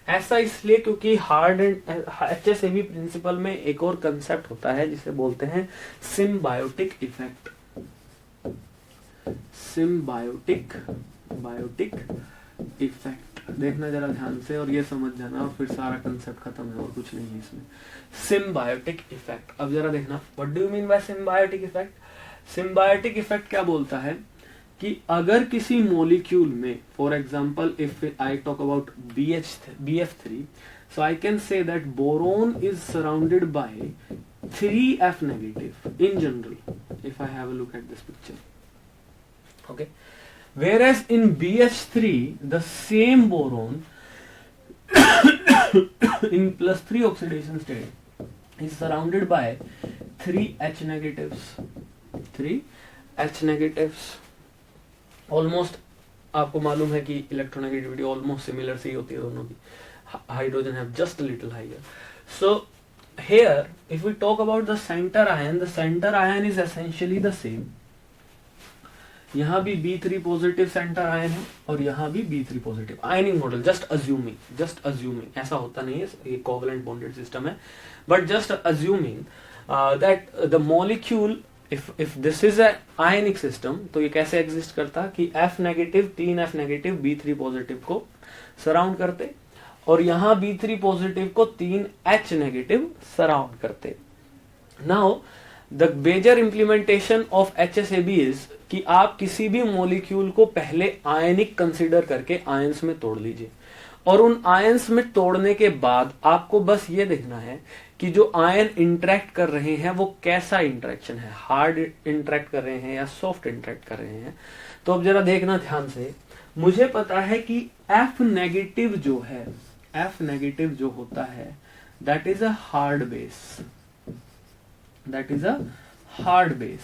ऐसा इसलिए क्योंकि हार्ड एंड HSAB प्रिंसिपल में एक और कंसेप्ट होता है जिसे बोलते हैं सिम्बायोटिक इफेक्ट, सिम्बायोटिक इफेक्ट। देखना जरा ध्यान से और ये समझ जाना और फिर सारा कंसेप्ट खत्म है और कुछ नहीं है इसमें। सिम्बायोटिक इफेक्ट, अब जरा देखना, what do you mean by symbiotic effect. Symbiotic effect क्या बोलता है कि अगर किसी मॉलिक्यूल में, for example if I talk about BF3, so I can say that boron is surrounded by 3F negative in general, if I have a look at this picture. Okay, whereas in BH3 the same boron in +3 oxidation state is surrounded by 3H negatives, 3H negatives। Almost आपको मालूम है कि electronegativity almost similar सी होती है दोनों की, hydrogen have just little higher. So here if we talk about the centre ion is essentially the same. यहां भी B3 पॉजिटिव सेंटर आयन है और यहां भी B3 positive. Ironing model, just assuming, ऐसा होता नहीं है, ये कोवलेंट बॉन्डेड सिस्टम है, but just assuming that the molecule if this is a ionic system, तो ये कैसे एग्जिस्ट करता कि F negative, 3F negative B3 positive को सराउंड करते और यहां B3 पॉजिटिव को 3H नेगेटिव सराउंड करते। Now the major implementation of HSAB is कि आप किसी भी मॉलिक्यूल को पहले आयनिक कंसीडर करके आयंस में तोड़ लीजिए, और उन आयंस में तोड़ने के बाद आपको बस ये देखना है कि जो आयन इंटरेक्ट कर रहे हैं वो कैसा इंटरेक्शन है, हार्ड इंटरेक्ट कर रहे हैं या सॉफ्ट इंटरेक्ट कर रहे हैं। तो अब जरा देखना ध्यान से, मुझे पता है कि F नेगेटिव जो है, F नेगेटिव जो होता है that is a hard base, that is a hard base.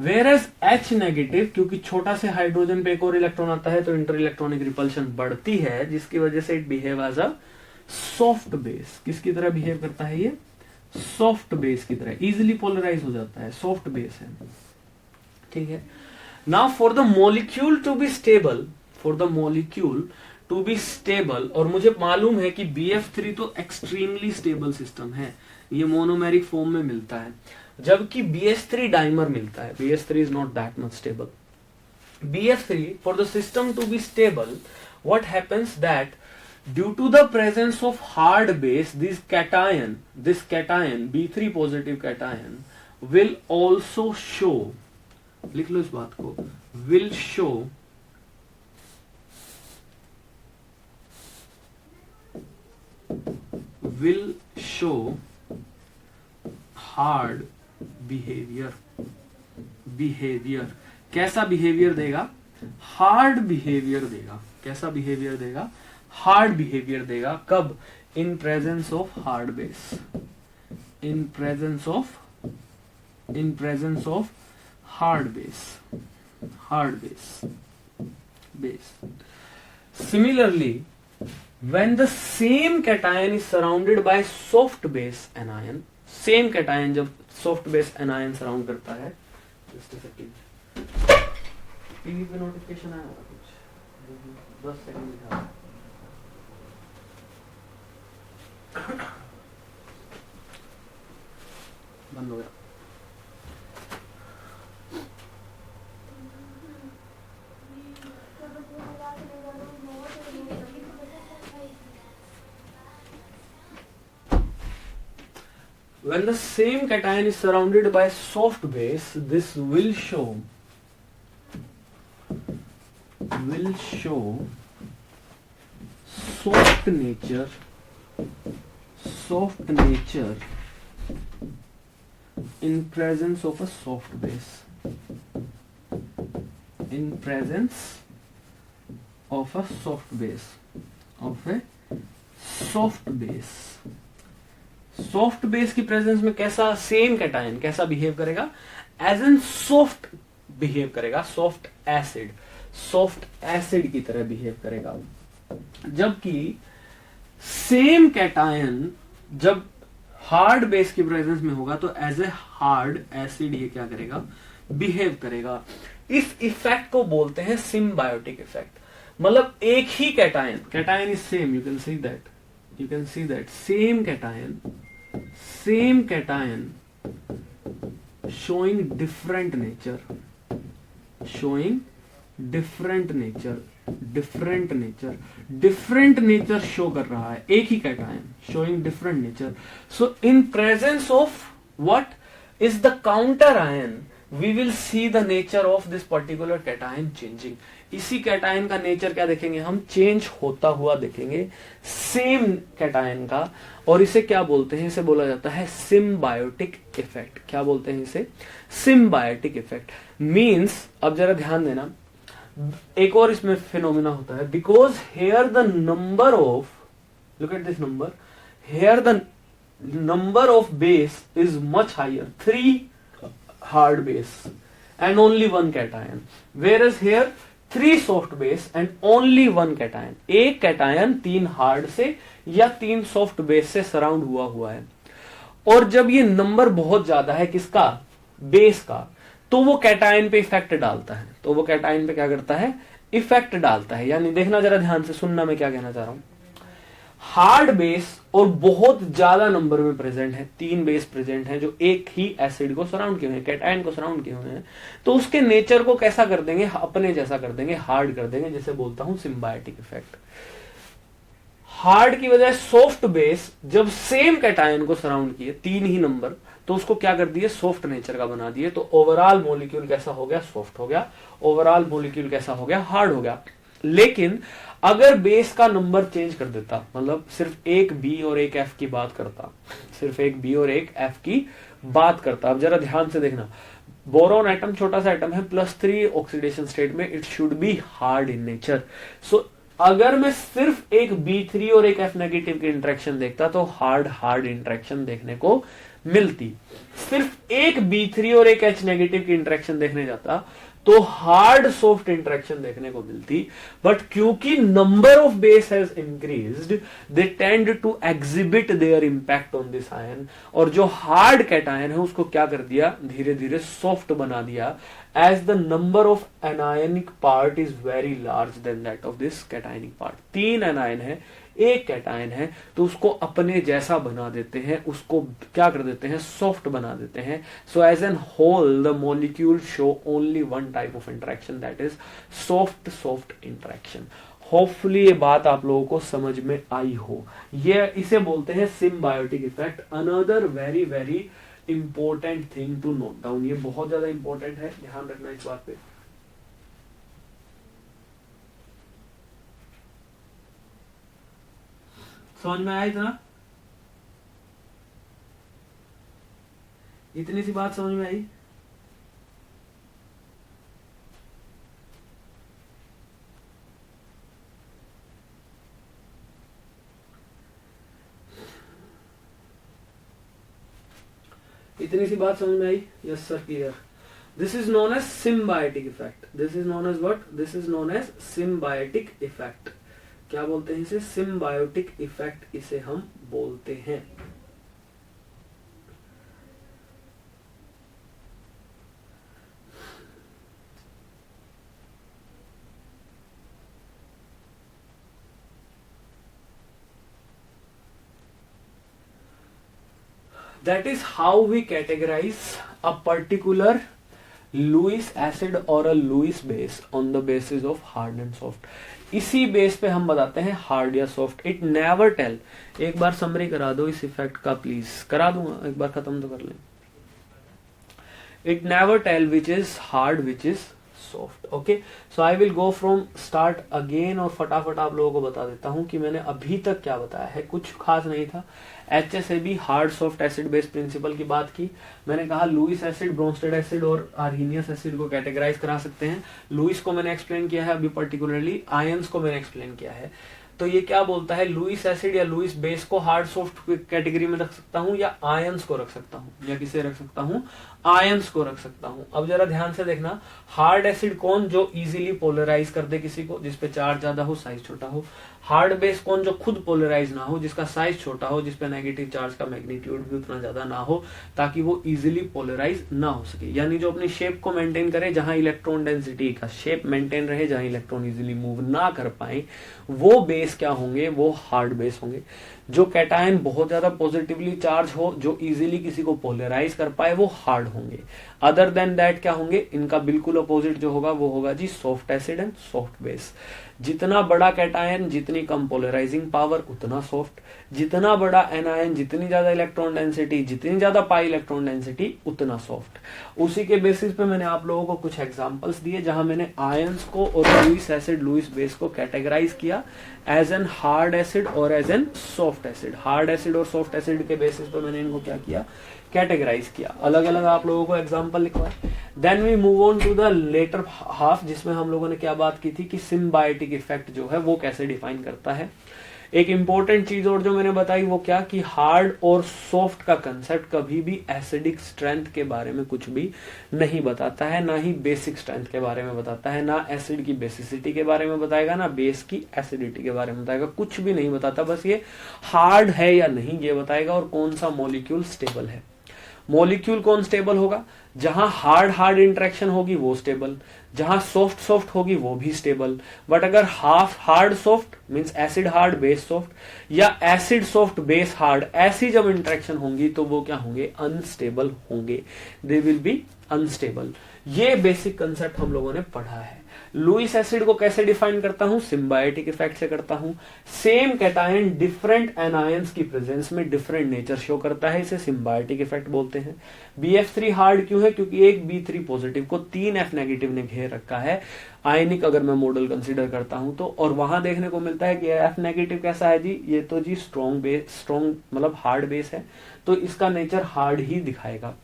Whereas H negative, क्योंकि छोटा से हाइड्रोजन पे एक और इलेक्ट्रॉन आता है तो इंटर इलेक्ट्रॉनिक रिपल्शन बढ़ती है, जिसकी वजह से it behave as a soft base. किसकी तरह बिहेव करता है ये, सॉफ्ट बेस की तरह, इजिली पोलराइज हो जाता है, सॉफ्ट बेस है, ठीक है। Now for the molecule to be stable, और मुझे मालूम है कि BF3 तो एक्सट्रीमली स्टेबल सिस्टम है, ये मोनोमेरिक फॉर्म में मिलता है, जबकि BH3 डाइमर मिलता है। BH3 is not that much stable. BF3 for the system to be stable, what happens that due to the presence of hard base, this cation B3 positive cation will also show, लिख लो इस बात को, will show hard behavior। कैसा behaviour देगा, hard behaviour देगा। कैसा behaviour देगा, hard behaviour देगा। कब, in presence of hard base, in presence of hard base. Similarly when the same cation is surrounded by soft base anion, same cation जब soft base anion surround करता है, just a second, TV पे notification आया कुछ, 10 second दिखा। बंद हो गया। When the same cation is surrounded by soft base, this will show soft nature in presence of a soft base. In presence of a soft base. Soft base की presence में कैसा same cation कैसा behave करेगा? As an soft behave करेगा, soft acid की तरह behave करेगा। जबकि सेम कैटायन जब हार्ड बेस की प्रेजेंस में होगा तो एज ए हार्ड एसिड ये क्या करेगा? बिहेव करेगा। इस इफेक्ट को बोलते हैं सिम्बायोटिक इफेक्ट। मतलब एक ही cation is same, you can see that same cation showing different nature शो कर रहा है, एक ही cation showing different nature. So in presence of what is the counter ion, we will see the nature of this particular cation changing. इसी cation का nature क्या देखेंगे हम? चेंज होता हुआ देखेंगे सेम कैटायन का। और इसे क्या बोलते हैं? इसे बोला जाता है सिम्बायोटिक इफेक्ट। क्या बोलते हैं इसे? Symbiotic effect. मींस अब जरा ध्यान देना, एक और इसमें फिनोमिना होता है। Because here the number of, look at this number, here the number of base is much higher, 3 hard base and only 1 cation, whereas here 3 soft base and only 1 cation. एक कैटायन 3 हार्ड से या 3 soft base से surround हुआ है। और जब ये number बहुत ज्यादा है किसका? बेस का, तो वो कैटायन पे इफेक्ट डालता है। तो वो कैटायन पे क्या करता है? इफेक्ट डालता है। यानी देखना जरा ध्यान से, सुनना मैं क्या कहना चाह रहा हूं। हार्ड बेस और बहुत ज्यादा नंबर में प्रेजेंट है, 3 बेस प्रेजेंट हैं जो एक ही एसिड को सराउंड किए हुए हैं, कैटायन को सराउंड किए हुए हैं, तो उसके नेचर को कैसा कर देंगे? अपने जैसा कर देंगे, हार्ड कर देंगे, जैसे बोलता हूं सिम्बायोटिक इफेक्ट। हार्ड की वजह सॉफ्ट बेस जब सेम कैटायन को सराउंड किए, 3 ही नंबर, तो उसको क्या कर दिए? सॉफ्ट नेचर का बना दिए। तो ओवरऑल मॉलिक्यूल कैसा हो गया? सॉफ्ट हो गया। ओवरऑल मॉलिक्यूल कैसा हो गया? हार्ड हो गया। लेकिन अगर बेस का नंबर चेंज कर देता, मतलब सिर्फ एक बी और एक एफ की बात करता, सिर्फ एक बी और एक एफ की बात करता। अब जरा ध्यान से देखना, बोरोन एटम छोटा सा एटम है, +3 ऑक्सीडेशन स्टेट में, it should be hard in nature. So अगर मैं सिर्फ एक B3 और एक F नेगेटिव की इंटरेक्शन देखता तो हार्ड इंटरेक्शन देखने को मिलती। सिर्फ एक B3 और एक H नेगेटिव की इंटरेक्शन देखने जाता तो हार्ड सॉफ्ट इंटरेक्शन देखने को मिलती। बट क्योंकि number of base has increased, they tend to exhibit their impact on this ion. और जो हार्ड कैटायन है उसको क्या कर दिया? धीरे धीरे सॉफ्ट बना दिया, as the number of anionic part is very large then that of this cationic part. 3 anion है, एक कैटायन है, तो उसको अपने जैसा बना देते हैं, उसको क्या कर देते हैं? सॉफ्ट बना देते हैं। So as an whole the molecule show only 1 type of interaction, that is soft interaction. Hopefully ये बात आप लोगों को समझ में आई हो। ये इसे बोलते हैं symbiotic effect. Another very very important thing to note down, ये बहुत ज्यादा इंपॉर्टेंट है, ध्यान रखना इस बात पे। समझ में आया इतना? इतनी सी बात समझ में आई? इतनी सी बात समझ में आई? Yes sir, clear. This is known as symbiotic effect. This is known as what? This is known as symbiotic effect. क्या बोलते हैं इसे? सिम्बायोटिक इफेक्ट इसे हम बोलते हैं। That is how we categorize a particular Lewis acid or a Lewis base on the basis of hard and soft. इसी base पे हम बताते हैं हार्ड या सॉफ्ट. It never tell. एक बार समरी करा दो इस इफेक्ट का प्लीज. करा दूंगा, एक बार खत्म तो कर लें. It never tell which is hard which is soft. Okay, so I will go from start again और फटाफट आप लोगों को बता देता हूं कि मैंने अभी तक क्या बताया है. कुछ खास नहीं था. HSAB hard soft acid base principle की बात की. मैंने कहा लुईस एसिड, ब्रोंस्टेड एसिड और आर्हीनियस एसिड को कैटेगराइज करा सकते हैं. लुईस को मैंने एक्सप्लेन किया है अभी, पर्टिकुलरली आयंस को मैंने एक्सप्लेन किया है. तो ये क्या बोलता है, लुईस एसिड या लुईस बेस को हार्ड सॉफ्ट कैटेगरी में रख सकता हूं या आयंस को रख सकता हूं, या किसे रख सकता हूं, आयंस को रख सकता हूं. अब जरा ध्यान से देखना, हार्ड एसिड कौन, जो इजीली पोलराइज कर दे किसी को, जिसपे चार्ज ज्यादा हो, साइज छोटा हो. हार्ड बेस कौन, जो खुद पोलराइज ना हो, जिसका साइज छोटा हो, जिसपे नेगेटिव चार्ज का मैग्नीट्यूड भी उतना ज्यादा ना हो, ताकि वो इजीली पोलराइज ना हो सके. यानी जो अपनी शेप को मेंटेन करे, जहां इलेक्ट्रॉन डेंसिटी का शेप मेंटेन रहे, जहां इलेक्ट्रॉन इजीली मूव ना कर पाए, वो बेस क्या होंगे, वो हार्ड बेस होंगे. जो कैटायन बहुत ज्यादा पॉजिटिवली चार्ज हो, जो इजीली किसी को पोलराइज कर पाए, वो हार्ड होंगे. अदर देन दैट क्या होंगे, इनका बिल्कुल अपोजिट जो होगा वो होगा जी soft acid and soft base. जितना बड़ा कैटायन, जितनी कम पोलराइजिंग पावर, उतना सॉफ्ट. जितना बड़ा एनायन, जितनी ज्यादा इलेक्ट्रॉन डेंसिटी, जितनी ज्यादा पाई इलेक्ट्रॉन डेंसिटी, उतना सॉफ्ट. उसी के बेसिस पे मैंने आप लोगों को कुछ एग्जांपल्स दिए जहां मैंने आयंस को और लुईस एसिड, लुईस बेस को कैटेगराइज किया एज एन हार्ड एसिड और as an soft acid. Hard acid और सॉफ्ट एसिड के बेसिस पे मैंने इनको क्या किया, कैटेगराइज किया. अलग अलग आप लोगों को एग्जांपल लिखवाए. Then we move on to the latter half, जिसमें हम लोगों ने क्या बात की थी कि सिम्बायोटिक इफेक्ट जो है वो कैसे डिफाइन करता है. एक इंपॉर्टेंट चीज और जो मैंने बताई वो क्या, कि हार्ड और सॉफ्ट का कंसेप्ट कभी भी एसिडिक स्ट्रेंथ के बारे में कुछ भी नहीं बताता है, ना ही बेसिक स्ट्रेंथ के बारे में बताता है, ना एसिड की बेसिसिटी के बारे में बताएगा, ना बेस की एसिडिटी के बारे में बताएगा. कुछ भी नहीं बताता, बस ये हार्ड है या नहीं ये बताएगा, और कौन सा मॉलिक्यूल स्टेबल है. मॉलिक्यूल कौन स्टेबल होगा, जहां हार्ड हार्ड इंटरेक्शन होगी वो स्टेबल, जहां सॉफ्ट सॉफ्ट होगी वो भी स्टेबल. बट अगर half hard soft means acid hard base soft, या एसिड सॉफ्ट बेस हार्ड, ऐसी जब इंटरेक्शन होंगी तो वो क्या होंगे, अनस्टेबल होंगे. दे विल बी अनस्टेबल. ये बेसिक कंसेप्ट हम लोगों ने पढ़ा है. लुईस एसिड को कैसे डिफाइन करता हूं, सिम्बायोटिक इफेक्ट से करता हूं. सेम कैटायन डिफरेंट एनायंस की प्रेजेंस में डिफरेंट नेचर शो करता है, इसे सिम्बायोटिक इफेक्ट बोलते हैं. BF3 हार्ड क्यों है, क्योंकि एक B3 पॉजिटिव को 3 F नेगेटिव ने घेर रखा है. आयनिक अगर मैं मॉडल कंसीडर करता हूं तो, और वहां देखने को मिलता है कि F नेगेटिव कैसा है जी, ये तो जी स्ट्रॉन्ग बेस, स्ट्रॉन्ग मतलब हार्ड बेस है, तो इसका नेचर हार्ड ही दिखाएगा.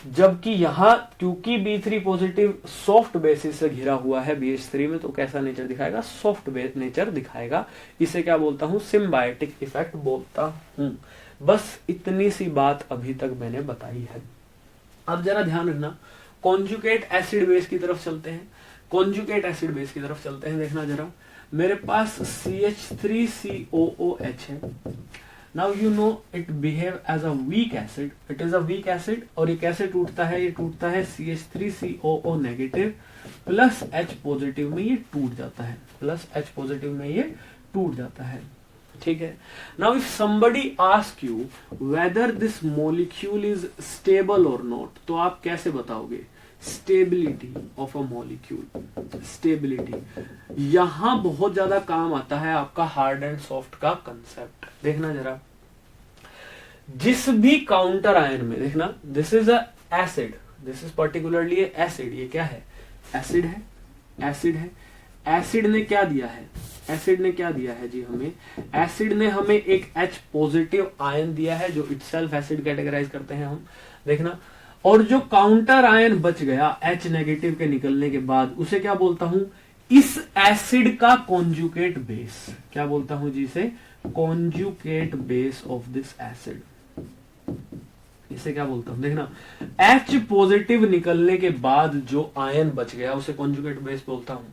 जबकि यहां क्योंकि B3 पॉजिटिव सॉफ्ट बेसिस से घिरा हुआ है BH3 में, तो कैसा नेचर दिखाएगा, सॉफ्ट बेस नेचर दिखाएगा. इसे क्या बोलता हूं, सिम्बायोटिक इफेक्ट बोलता हूं. बस इतनी सी बात अभी तक मैंने बताई है. अब जरा ध्यान रखना, कॉन्जुगेट एसिड बेस की तरफ चलते हैं. कॉन्जुगेट एसिड बेस की तरफ चलते हैं. देखना जरा, मेरे पास CH3COOH है. Now you know it behave as a weak acid. It is a weak acid. और ये कैसे टूटता है, ये टूटता है CH3COO negative plus H positive में ये टूट जाता है, प्लस H पॉजिटिव में ये टूट जाता है. ठीक है. Now if somebody ask you whether this molecule is stable or not, तो आप कैसे बताओगे, stability of a molecule. Stability यहां बहुत ज्यादा काम आता है आपका हार्ड एंड सॉफ्ट का कंसेप्ट. देखना जरा, जिस भी काउंटर आयन में, देखना this is a acid, this is particularly acid. ये क्या है, एसिड है, एसिड है. एसिड ने क्या दिया है, एसिड ने क्या दिया है जी हमें, एसिड ने हमें एक H पॉजिटिव आयन दिया है, जो इटसेल्फ एसिड कैटेगराइज करते हैं हम. देखना, और जो काउंटर आयन बच गया H नेगेटिव के निकलने के बाद, उसे क्या बोलता हूं, इस एसिड का कॉन्जुगेट बेस. क्या बोलता हूं जी, इसे conjugate base of this acid. इसे क्या बोलता हूं, देखना, H पॉजिटिव निकलने के बाद जो आयन बच गया उसे कॉन्जुगेट बेस बोलता हूं.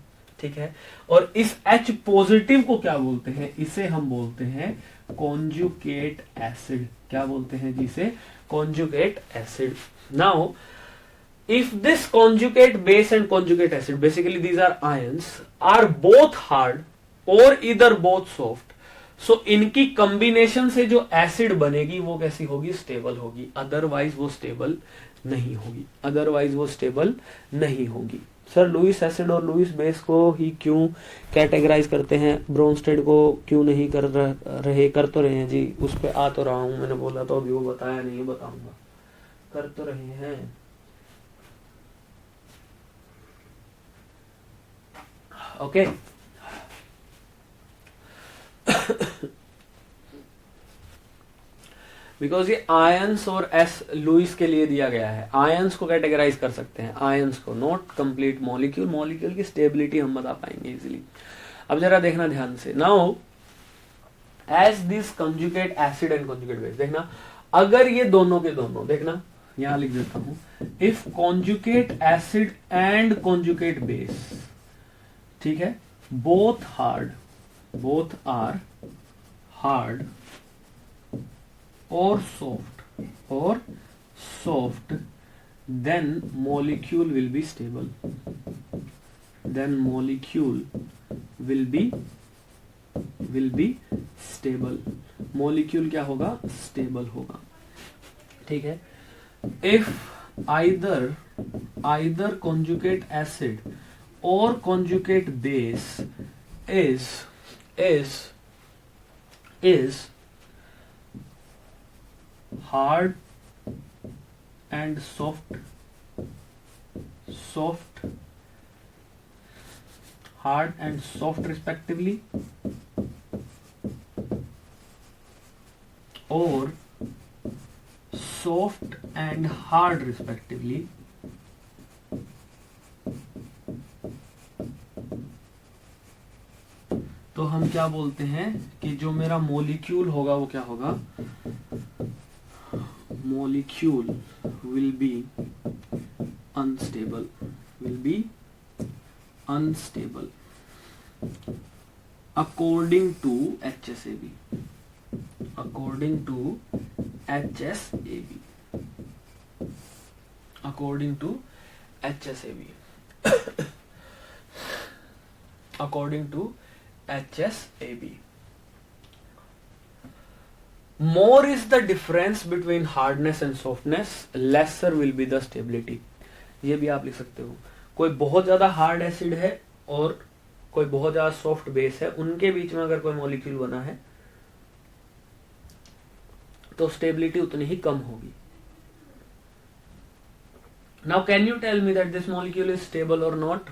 ठीक है. और इस H पॉजिटिव को क्या बोलते हैं, इसे हम बोलते हैं कॉन्जुगेट एसिड. क्या बोलते हैं जी, इसे conjugate acid. Now, if this conjugate base and conjugate acid, basically these are ions, are both hard or either both soft, सो इनकी कॉम्बिनेशन से जो एसिड बनेगी वो कैसी होगी, स्टेबल होगी, अदरवाइज वो स्टेबल नहीं होगी, अदरवाइज वो स्टेबल नहीं होगी। सर लुईस एसिड और लुईस बेस को ही क्यों कैटेगराइज करते हैं, ब्रोंस्टेड को क्यों नहीं कर रहे, कर तो रहे हैं जी, उस पे आ तो रहा हूं, मैंने बोला तो अभी वो बताया नहीं, बताऊंगा, कर तो रहे हैं। ओके बिकॉज ये आयंस और एस लुईस के लिए दिया गया है, आयंस को कैटेगराइज कर सकते हैं, आयंस को, नॉट कंप्लीट मॉलिक्यूल, मॉलिक्यूल की स्टेबिलिटी हम बता पाएंगे इजीली। अब जरा देखना ध्यान से, now as this conjugate acid and conjugate base, देखना अगर ये दोनों के दोनों, देखना यहां लिख देता हूं, if conjugate acid and conjugate base, ठीक है, both are hard or soft, then molecule will be stable, molecule क्या होगा, स्टेबल होगा, ठीक है। if either conjugate acid or conjugate base is hard and soft respectively, or soft and hard respectively, तो हम क्या बोलते हैं कि जो मेरा मॉलिक्यूल होगा वो क्या होगा, molecule will be unstable according to HSAB, according to HSAB. More is the difference between hardness and softness, lesser will be the stability. ये भी आप लिख सकते हो, कोई बहुत ज्यादा हार्ड एसिड है और कोई बहुत ज्यादा सॉफ्ट बेस है, उनके बीच में अगर कोई मॉलिक्यूल बना है तो स्टेबिलिटी उतनी ही कम होगी। Now can you tell me that this molecule is stable or not?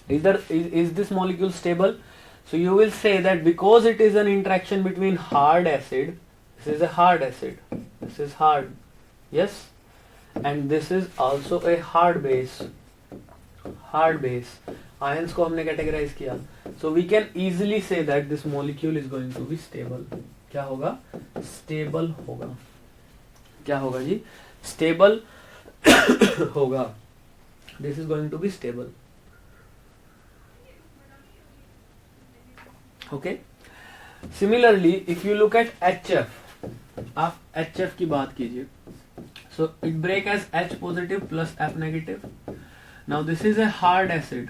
Is this molecule stable? So you will say that because it is an interaction between hard acid, this is a hard acid, this is hard, yes, and this is also a hard base, ions को हमने categorize किया, so we can easily say that this molecule is going to be stable. क्या होगा, stable होगा, क्या होगा जी, stable होगा, this is going to be stable. Okay, similarly if you look at HF, आप HF की बात कीजिए, so it break as H positive plus F negative. Now this is a hard acid,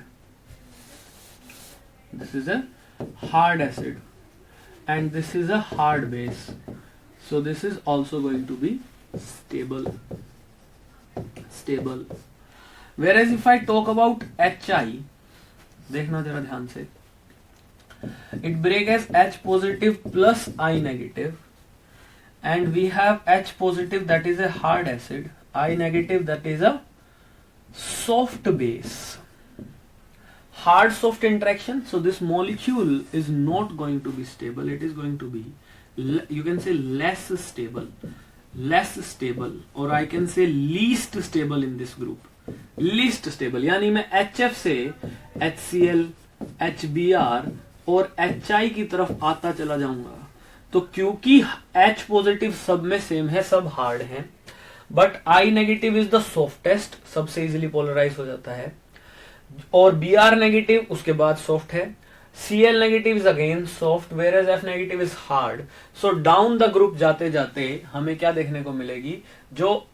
and this is a hard base, so this is also going to be stable. Whereas if I talk about HI, देखना जरा ध्यान से, it break as H positive plus I negative, and we have H positive that is a hard acid, I negative that is a soft base, hard soft interaction, so this molecule is not going to be stable, it is going to be, you can say less stable, or I can say least stable in this group, least stable, यानी मैं HF से HCl, HBr और HI की तरफ आता चला जाऊंगा, तो क्योंकि H पॉजिटिव सब में सेम है, सब हार्ड हैं, but I negative is the softest, सबसे इजीली पोलराइज हो जाता है, और Br नेगेटिव उसके बाद सॉफ्ट है, Cl negative is again soft, where as F negative is hard. So down the group जाते जाते हमें क्या देखने को मिलेगी, जो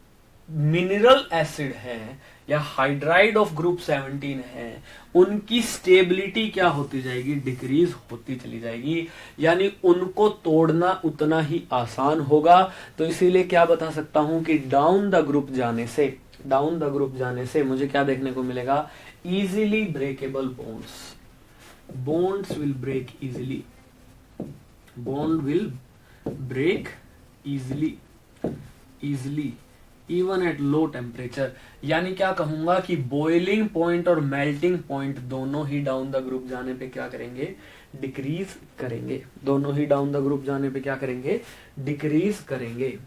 मिनरल एसिड है या हाइड्राइड ऑफ ग्रुप 17 है, उनकी स्टेबिलिटी क्या होती जाएगी, डिक्रीज होती चली जाएगी, यानी उनको तोड़ना उतना ही आसान होगा। तो इसीलिए क्या बता सकता हूं कि डाउन द ग्रुप जाने से मुझे क्या देखने को मिलेगा, easily breakable bonds will break easily, bond will break easily even at low temperature। यानी क्या कहूंगा कि बॉइलिंग पॉइंट और मेल्टिंग पॉइंट दोनों ही डाउन द ग्रुप जाने पे क्या करेंगे, डिक्रीज करेंगे। दोनों ही डाउन द ग्रुप जाने पे क्या करेंगे, डिक्रीज करेंगे।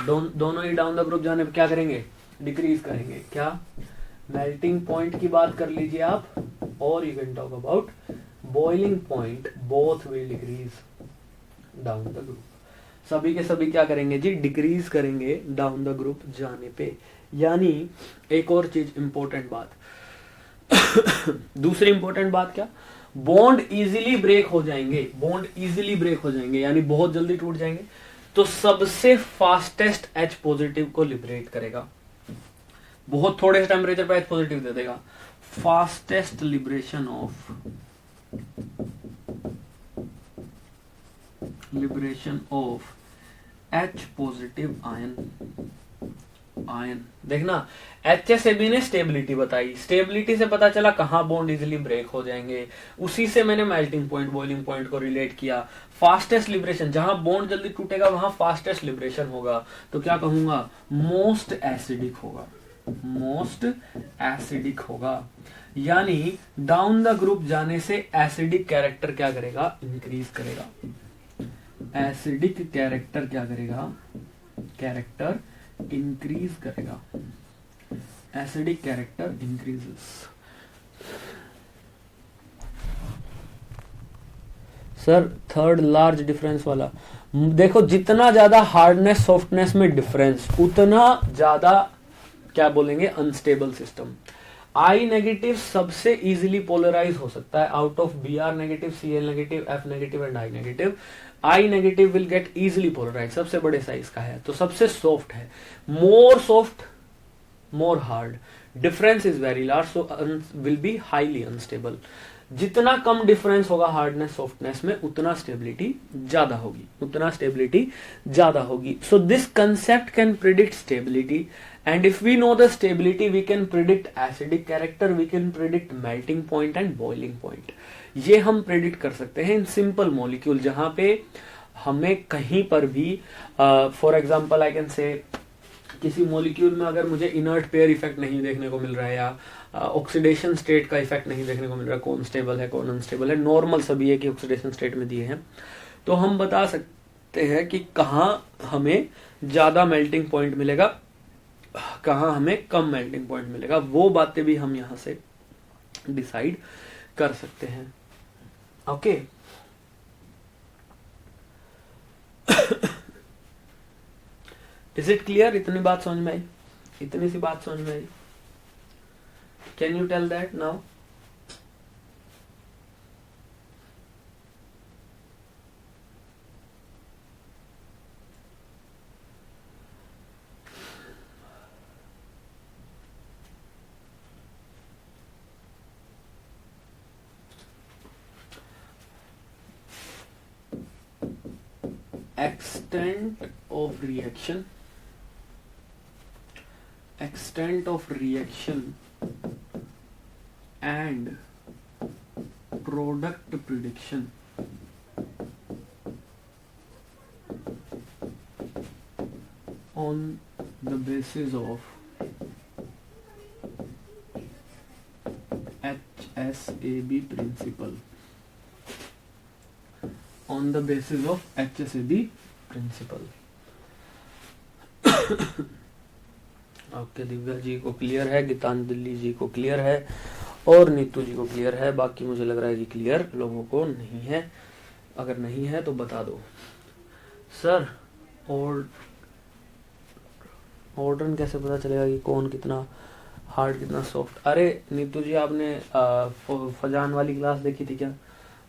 दोनों ही डाउन द ग्रुप जाने पे क्या करेंगे, डिक्रीज करेंगे। क्या मेल्टिंग पॉइंट की बात कर लीजिए आप, और you can talk about boiling point, both will decrease down the group. सभी के सभी क्या करेंगे जी, डिक्रीज करेंगे डाउन द ग्रुप जाने पे। यानी एक और चीज इंपॉर्टेंट बात दूसरी इंपॉर्टेंट बात क्या, बॉन्ड इजीली ब्रेक हो जाएंगे, यानी बहुत जल्दी टूट जाएंगे। तो सबसे फास्टेस्ट H पॉजिटिव को लिबरेट करेगा, बहुत थोड़े से टेम्परेचर पे H पॉजिटिव दे देगा। Fastest liberation of H positive ion. देखना HSAB ने स्टेबिलिटी बताई, स्टेबिलिटी से पता चला कहां बॉन्ड इजीली ब्रेक हो जाएंगे, उसी से मैंने मेल्टिंग पॉइंट, बॉइलिंग पॉइंट को रिलेट किया। फास्टेस्ट लिबरेशन, जहां बॉन्ड जल्दी टूटेगा वहां फास्टेस्ट लिबरेशन होगा, तो क्या कहूंगा, मोस्ट एसिडिक होगा। यानी डाउन द ग्रुप जाने से एसिडिक कैरेक्टर क्या करेगा, इंक्रीज करेगा। एसिडिक कैरेक्टर क्या करेगा, कैरेक्टर इंक्रीज करेगा। Acidic character increases. Sir third large difference वाला, देखो जितना ज्यादा हार्डनेस सॉफ्टनेस में डिफरेंस, उतना ज्यादा क्या बोलेंगे, अनस्टेबल सिस्टम। आई नेगेटिव सबसे इजीली पोलराइज हो सकता है out of Br negative, Cl negative, F negative and I negative. I negative will get easily polarise, सबसे बड़े साइज का है, तो सबसे सॉफ्ट है। More soft, more hard, difference is very large, so will be highly unstable. जितना कम difference होगा हार्डनेस सॉफ्टनेस में, उतना स्टेबिलिटी ज्यादा होगी। So this concept can predict stability, and if we know the stability we can predict acidic character, we can predict melting point and boiling point। ये हम predict कर सकते हैं इन सिंपल मॉलिक्यूल, जहां पे हमें कहीं पर भी for example I can say किसी मॉलिक्यूल में अगर मुझे इनर्ट पेयर इफेक्ट नहीं देखने को मिल रहा है, या ऑक्सीडेशन स्टेट का इफेक्ट नहीं देखने को मिल रहा है, कौन स्टेबल है कौन अनस्टेबल है, नॉर्मल सभी है कि ऑक्सीडेशन स्टेट में दिए हैं, तो हम बता सकते हैं कि कहाँ हमें ज्यादा मेल्टिंग पॉइंट मिलेगा, कहां हमें कम मेल्टिंग पॉइंट मिलेगा। वो बातें भी हम यहां से डिसाइड कर सकते हैं। ओके इज इट क्लियर, इतनी बात समझ में आई, इतनी सी बात समझ में आई। Can you tell that now. extent of reaction and product prediction on the basis of HSAB principle, on the basis of HSAB principle। Okay Divya ji को क्लियर है, गीतांजलि जी को क्लियर है, और नीतू जी को क्लियर है। बाकी मुझे लग रहा है कि क्लियर लोगों को नहीं है, अगर नहीं है तो बता दो। सर ऑर्डर कैसे पता चलेगा कि कौन कितना हार्ड कितना सॉफ्ट। अरे नीतू जी आपने फजान वाली क्लास देखी थी क्या,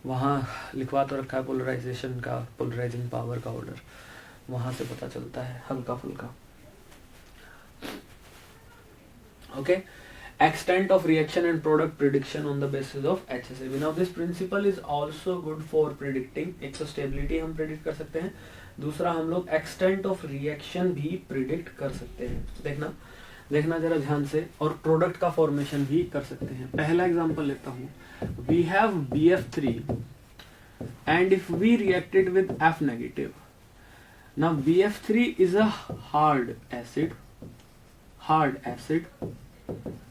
वहाँ लिखवा तो रखा है पोलराइजेशन का, पोलराइजिंग पावर का ऑर्डर, वहां से पता चलता है हल्का फुल्का। Okay, extent of reaction and product prediction on the basis of HSAB. Now this principle is also good for predicting, एक तो stability हम predict कर सकते हैं, दूसरा हम लोग extent of reaction भी predict कर सकते हैं। देखना जरा ध्यान से, और प्रोडक्ट का फॉर्मेशन भी कर सकते हैं। पहला एग्जांपल लेता हूं, we have BF3 and if we reacted with F negative, now BF3 is a hard acid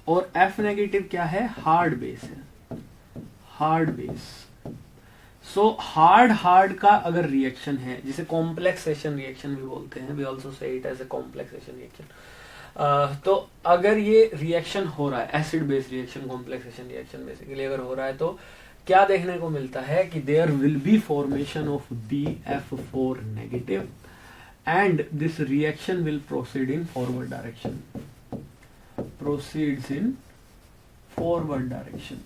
और F नेगेटिव क्या है, हार्ड बेस है, हार्ड बेस। सो हार्ड का अगर रिएक्शन है, जिसे कॉम्प्लेक्सेशन रिएक्शन भी बोलते हैं, we also say it as a complexation reaction. तो अगर ये रिएक्शन हो रहा है, acid base reaction, complexation reaction basically अगर हो रहा है, तो क्या देखने को मिलता है कि there will be formation of BF4 negative and this reaction will proceed in forward direction, proceeds in forward direction.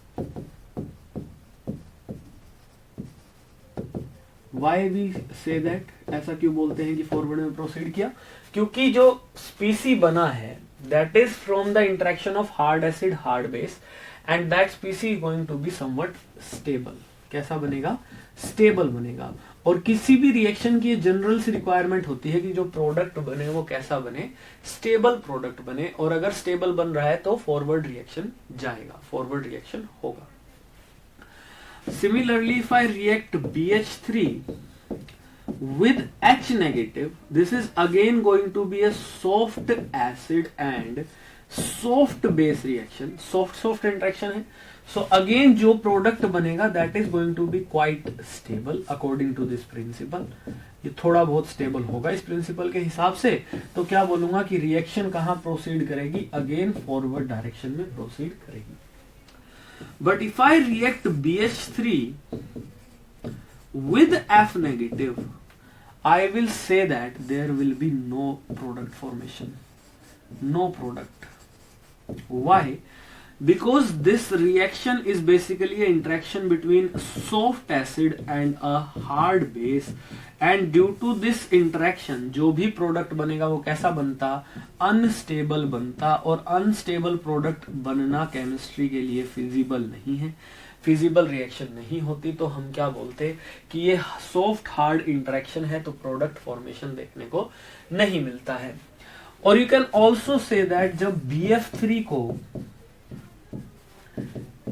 Why we say that? ऐसा क्यों बोलते हैं कि फॉरवर्ड में प्रोसीड किया? क्योंकि जो स्पीसी बना है that is from the interaction of hard acid hard base and that species is going to be somewhat stable. कैसा बनेगा, स्टेबल बनेगा। और किसी भी रिएक्शन की जनरल सी रिक्वायरमेंट होती है कि जो प्रोडक्ट बने वो कैसा बने, स्टेबल प्रोडक्ट बने, और अगर स्टेबल बन रहा है तो फॉरवर्ड रिएक्शन जाएगा, फॉरवर्ड रिएक्शन होगा। Similarly if I react BH3 with H negative, this is again going to be a soft acid and soft base reaction, soft interaction है। So again जो प्रोडक्ट बनेगा that is going to be quite stable according to this principle, ये थोड़ा बहुत stable होगा इस principal के हिसाब से। तो क्या बोलूंगा कि रिएक्शन कहाँ प्रोसीड करेगी, अगेन फॉरवर्ड डायरेक्शन में प्रोसीड करेगी। But if I react BH3 with F negative, I will say that there will be no product formation, no product. Why? Because this reaction is basically an interaction between soft acid and a hard base, and due to this interaction जो भी product बनेगा वो कैसा बनता, unstable बनता, और unstable product बनना chemistry के लिए फिजिबल नहीं है, फिजिबल रिएक्शन नहीं होती। तो हम क्या बोलते कि ये सॉफ्ट हार्ड इंटरेक्शन है, तो प्रोडक्ट फॉर्मेशन देखने को नहीं मिलता है। और you can also say that जब BF3 को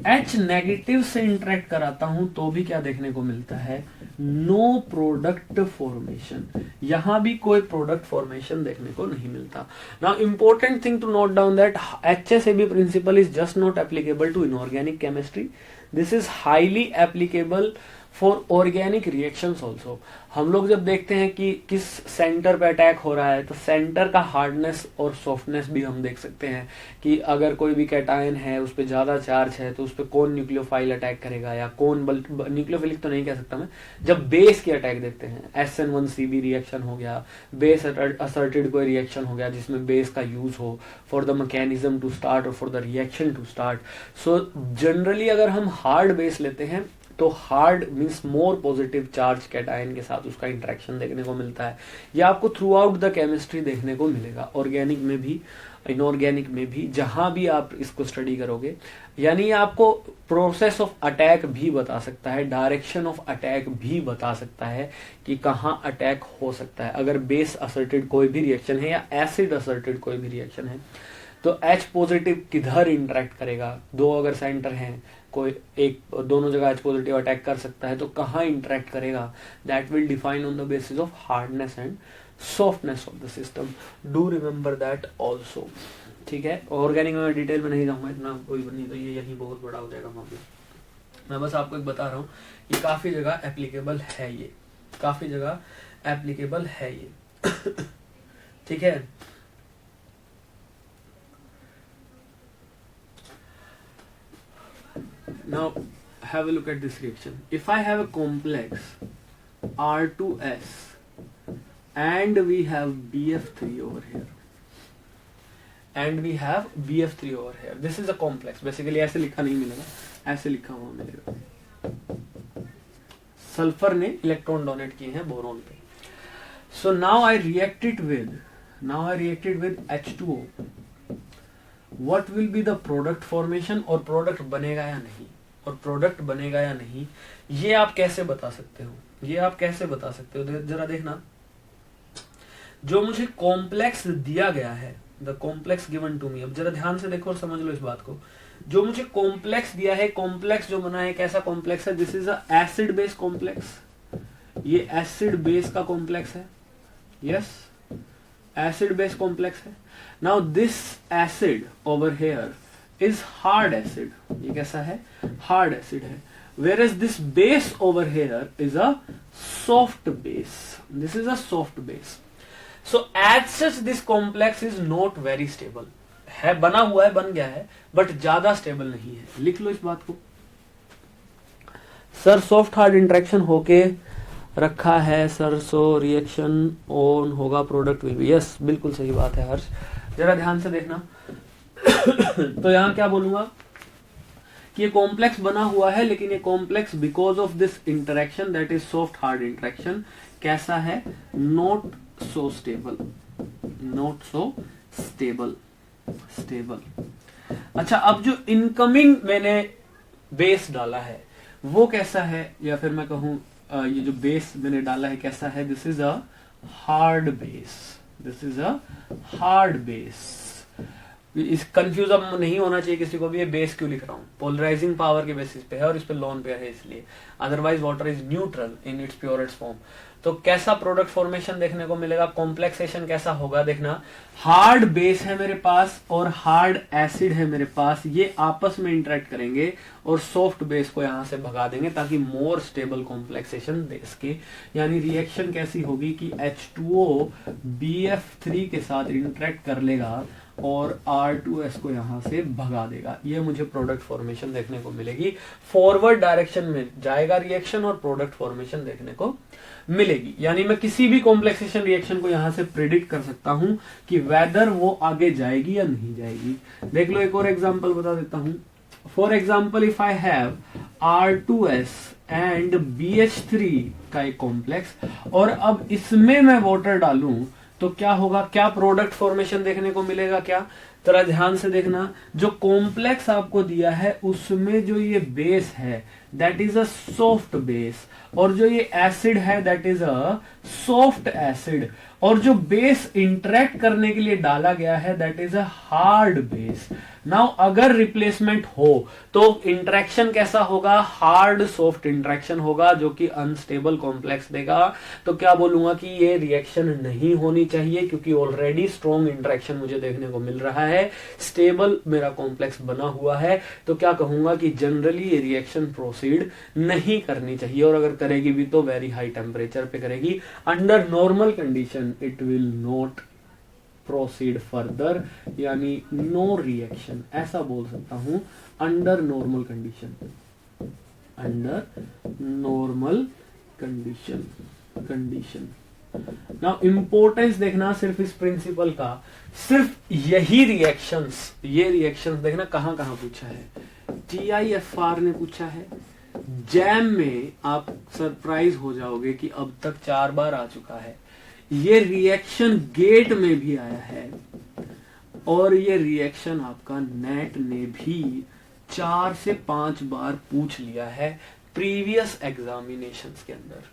H नेगेटिव से इंटरेक्ट कराता हूं तो भी क्या देखने को मिलता है, नो प्रोडक्ट फॉर्मेशन, यहां भी कोई प्रोडक्ट फॉर्मेशन देखने को नहीं मिलता। Now important thing to note down that HSAB principle is just not applicable to inorganic chemistry, this is highly applicable for organic reactions also. हम लोग जब देखते हैं कि किस सेंटर पे अटैक हो रहा है, तो सेंटर का हार्डनेस और सॉफ्टनेस भी हम देख सकते हैं कि अगर कोई भी कैटायन है, उस पर ज्यादा चार्ज है, तो उस पर कौन न्यूक्लियोफाइल अटैक करेगा, या कौन न्यूक्लियोफिलिक तो नहीं कह सकता मैं, जब बेस की अटैक देखते हैं, SN1CB रिएक्शन हो गया, बेस असर्टेड कोई रिएक्शन हो गया जिसमें बेस का यूज हो for the mechanism to start और for the reaction to start. So generally अगर हम हार्ड बेस लेते हैं तो hard means more positive charge cation के साथ उसका इंटरेक्शन देखने को मिलता है। ये आपको थ्रू आउट द केमिस्ट्री देखने को मिलेगा, ऑर्गेनिक में भी इनऑर्गेनिक में भी, जहां भी आप इसको स्टडी करोगे। यानी आपको प्रोसेस ऑफ अटैक भी बता सकता है, डायरेक्शन ऑफ अटैक भी बता सकता है कि कहां अटैक हो सकता है। अगर बेस असर्टेड कोई भी रिएक्शन है या एसिड असर्टेड कोई भी रिएक्शन है, तो H पॉजिटिव किधर इंटरेक्ट करेगा, दो अगर सेंटर हैं, कोई एक दोनों जगह H पॉजिटिव अटैक कर सकता है, तो कहाँ इंटरेक्ट करेगा, that will define on the basis of hardness and softness of the system. Do remember that also, ठीक है। ऑर्गेनिक में डिटेल में नहीं जाऊंगा, इतना कोई नहीं, तो ये यही बहुत बड़ा हो जाएगा मामला। मैं बस आपको एक बता रहा हूँ कि काफी जगह एप्लीकेबल है ये, काफी जगह एप्लीकेबल है ये ठीक है। Now have a look at this reaction. If I have a complex R2S and we have BF3 over here and we have BF3 over here, this is a complex, basically ऐसे लिखा नहीं मिलेगा, ऐसे लिखा हुआ मिलेगा। सल्फर ने electron donate किए हैं बोरोन पे। So now I reacted with H2O, what will be the product formation, और प्रोडक्ट बनेगा या नहीं, और प्रोडक्ट बनेगा या नहीं ये आप कैसे बता सकते हो, ये आप कैसे बता सकते हो। जरा देखना, जो मुझे कॉम्प्लेक्स दिया गया है, the complex given to me, अब जरा ध्यान से देखो और समझ लो इस बात को, जो मुझे कॉम्प्लेक्स दिया है, कॉम्प्लेक्स जो बना है कैसा कॉम्प्लेक्स है, this is a acid base complex, ये एसिड बेस का कॉम्प्लेक्स है, यस एसिड बेस कॉम्प्लेक्स है। Now this acid over here is hard acid, ये कैसा है, हार्ड एसिड है, whereas this base over here is a soft base, this is a soft base, so as such this complex is not very stable, है बना हुआ है, बन गया है, बट ज्यादा स्टेबल नहीं है। लिख लो इस बात को, सर सॉफ्ट हार्ड इंटरेक्शन होके रखा है सर, सो रिएक्शन ऑन होगा, प्रोडक्ट विल बी, यस बिल्कुल सही बात है हर्ष, जरा ध्यान से देखना तो यहां क्या बोलूंगा कि ये कॉम्प्लेक्स बना हुआ है, लेकिन ये complex because of this interaction that is soft hard interaction कैसा है, not so stable, not so stable, stable. अच्छा, अब जो इनकमिंग मैंने बेस डाला है वो कैसा है, या फिर मैं कहूं ये जो बेस मैंने डाला है कैसा है, this is a hard base, this is a hard base. इस कंफ्यूज अब नहीं होना चाहिए किसी को भी, ये बेस क्यों लिख रहा हूं, पोलराइजिंग पावर के बेसिस पे है और इस पे लोन पेयर है इसलिए, otherwise water is neutral in its purest form. तो कैसा प्रोडक्ट फॉर्मेशन देखने को मिलेगा, कॉम्प्लेक्सेशन कैसा होगा, देखना हार्ड बेस है मेरे पास और हार्ड एसिड है मेरे पास, ये आपस में इंटरेक्ट करेंगे और सॉफ्ट बेस को यहां से भगा देंगे ताकि मोर स्टेबल कॉम्प्लेक्सेशन दे सके। यानी रिएक्शन कैसी होगी कि H2O BF3 के साथ इंटरेक्ट कर लेगा और R2S को यहां से भगा देगा, ये मुझे प्रोडक्ट फॉर्मेशन देखने को मिलेगी। फॉरवर्ड डायरेक्शन में जाएगा रिएक्शन और प्रोडक्ट फॉर्मेशन देखने को मिलेगी। यानी मैं किसी भी कॉम्प्लेक्सेशन रिएक्शन को यहां से प्रिडिक्ट कर सकता हूं कि वेदर वो आगे जाएगी या नहीं जाएगी। देख लो, एक और एग्जांपल बता देता हूं। For example, if I have R2S and BH3 का एक कॉम्प्लेक्स, और अब इसमें मैं वाटर डालूं तो क्या होगा, क्या प्रोडक्ट फॉर्मेशन देखने को मिलेगा, क्या जरा ध्यान से देखना, जो कॉम्प्लेक्स आपको दिया है उसमें जो ये बेस है that is a soft base, और जो ये एसिड है that is a soft acid, और जो बेस इंटरेक्ट करने के लिए डाला गया है that is a hard base. Now अगर रिप्लेसमेंट हो तो इंटरेक्शन कैसा होगा, हार्ड सॉफ्ट इंटरेक्शन होगा जो कि अनस्टेबल कॉम्प्लेक्स देगा। तो क्या बोलूंगा कि ये रिएक्शन नहीं होनी चाहिए क्योंकि ऑलरेडी स्ट्रॉन्ग इंटरेक्शन मुझे देखने को मिल रहा है, स्टेबल मेरा कॉम्प्लेक्स बना हुआ है। तो क्या कहूंगा कि जनरली ये रिएक्शन प्रोसीड नहीं करनी चाहिए, और अगर करेगी भी तो वेरी हाई टेम्परेचर पे करेगी। Under normal condition it will not proceed further, यानी नो रिएक्शन ऐसा बोल सकता हूं under normal condition, under normal condition. Now importance देखना सिर्फ इस प्रिंसिपल का, सिर्फ यही रिएक्शंस, ये रिएक्शंस देखना कहां कहां पूछा है, TIFR ने पूछा है, जैम में आप सरप्राइज हो जाओगे कि अब तक 4 बार आ चुका है, ये रिएक्शन गेट में भी आया है, और ये रिएक्शन आपका नेट ने भी 4 से 5 बार पूछ लिया है प्रीवियस एग्जामिनेशंस के अंदर।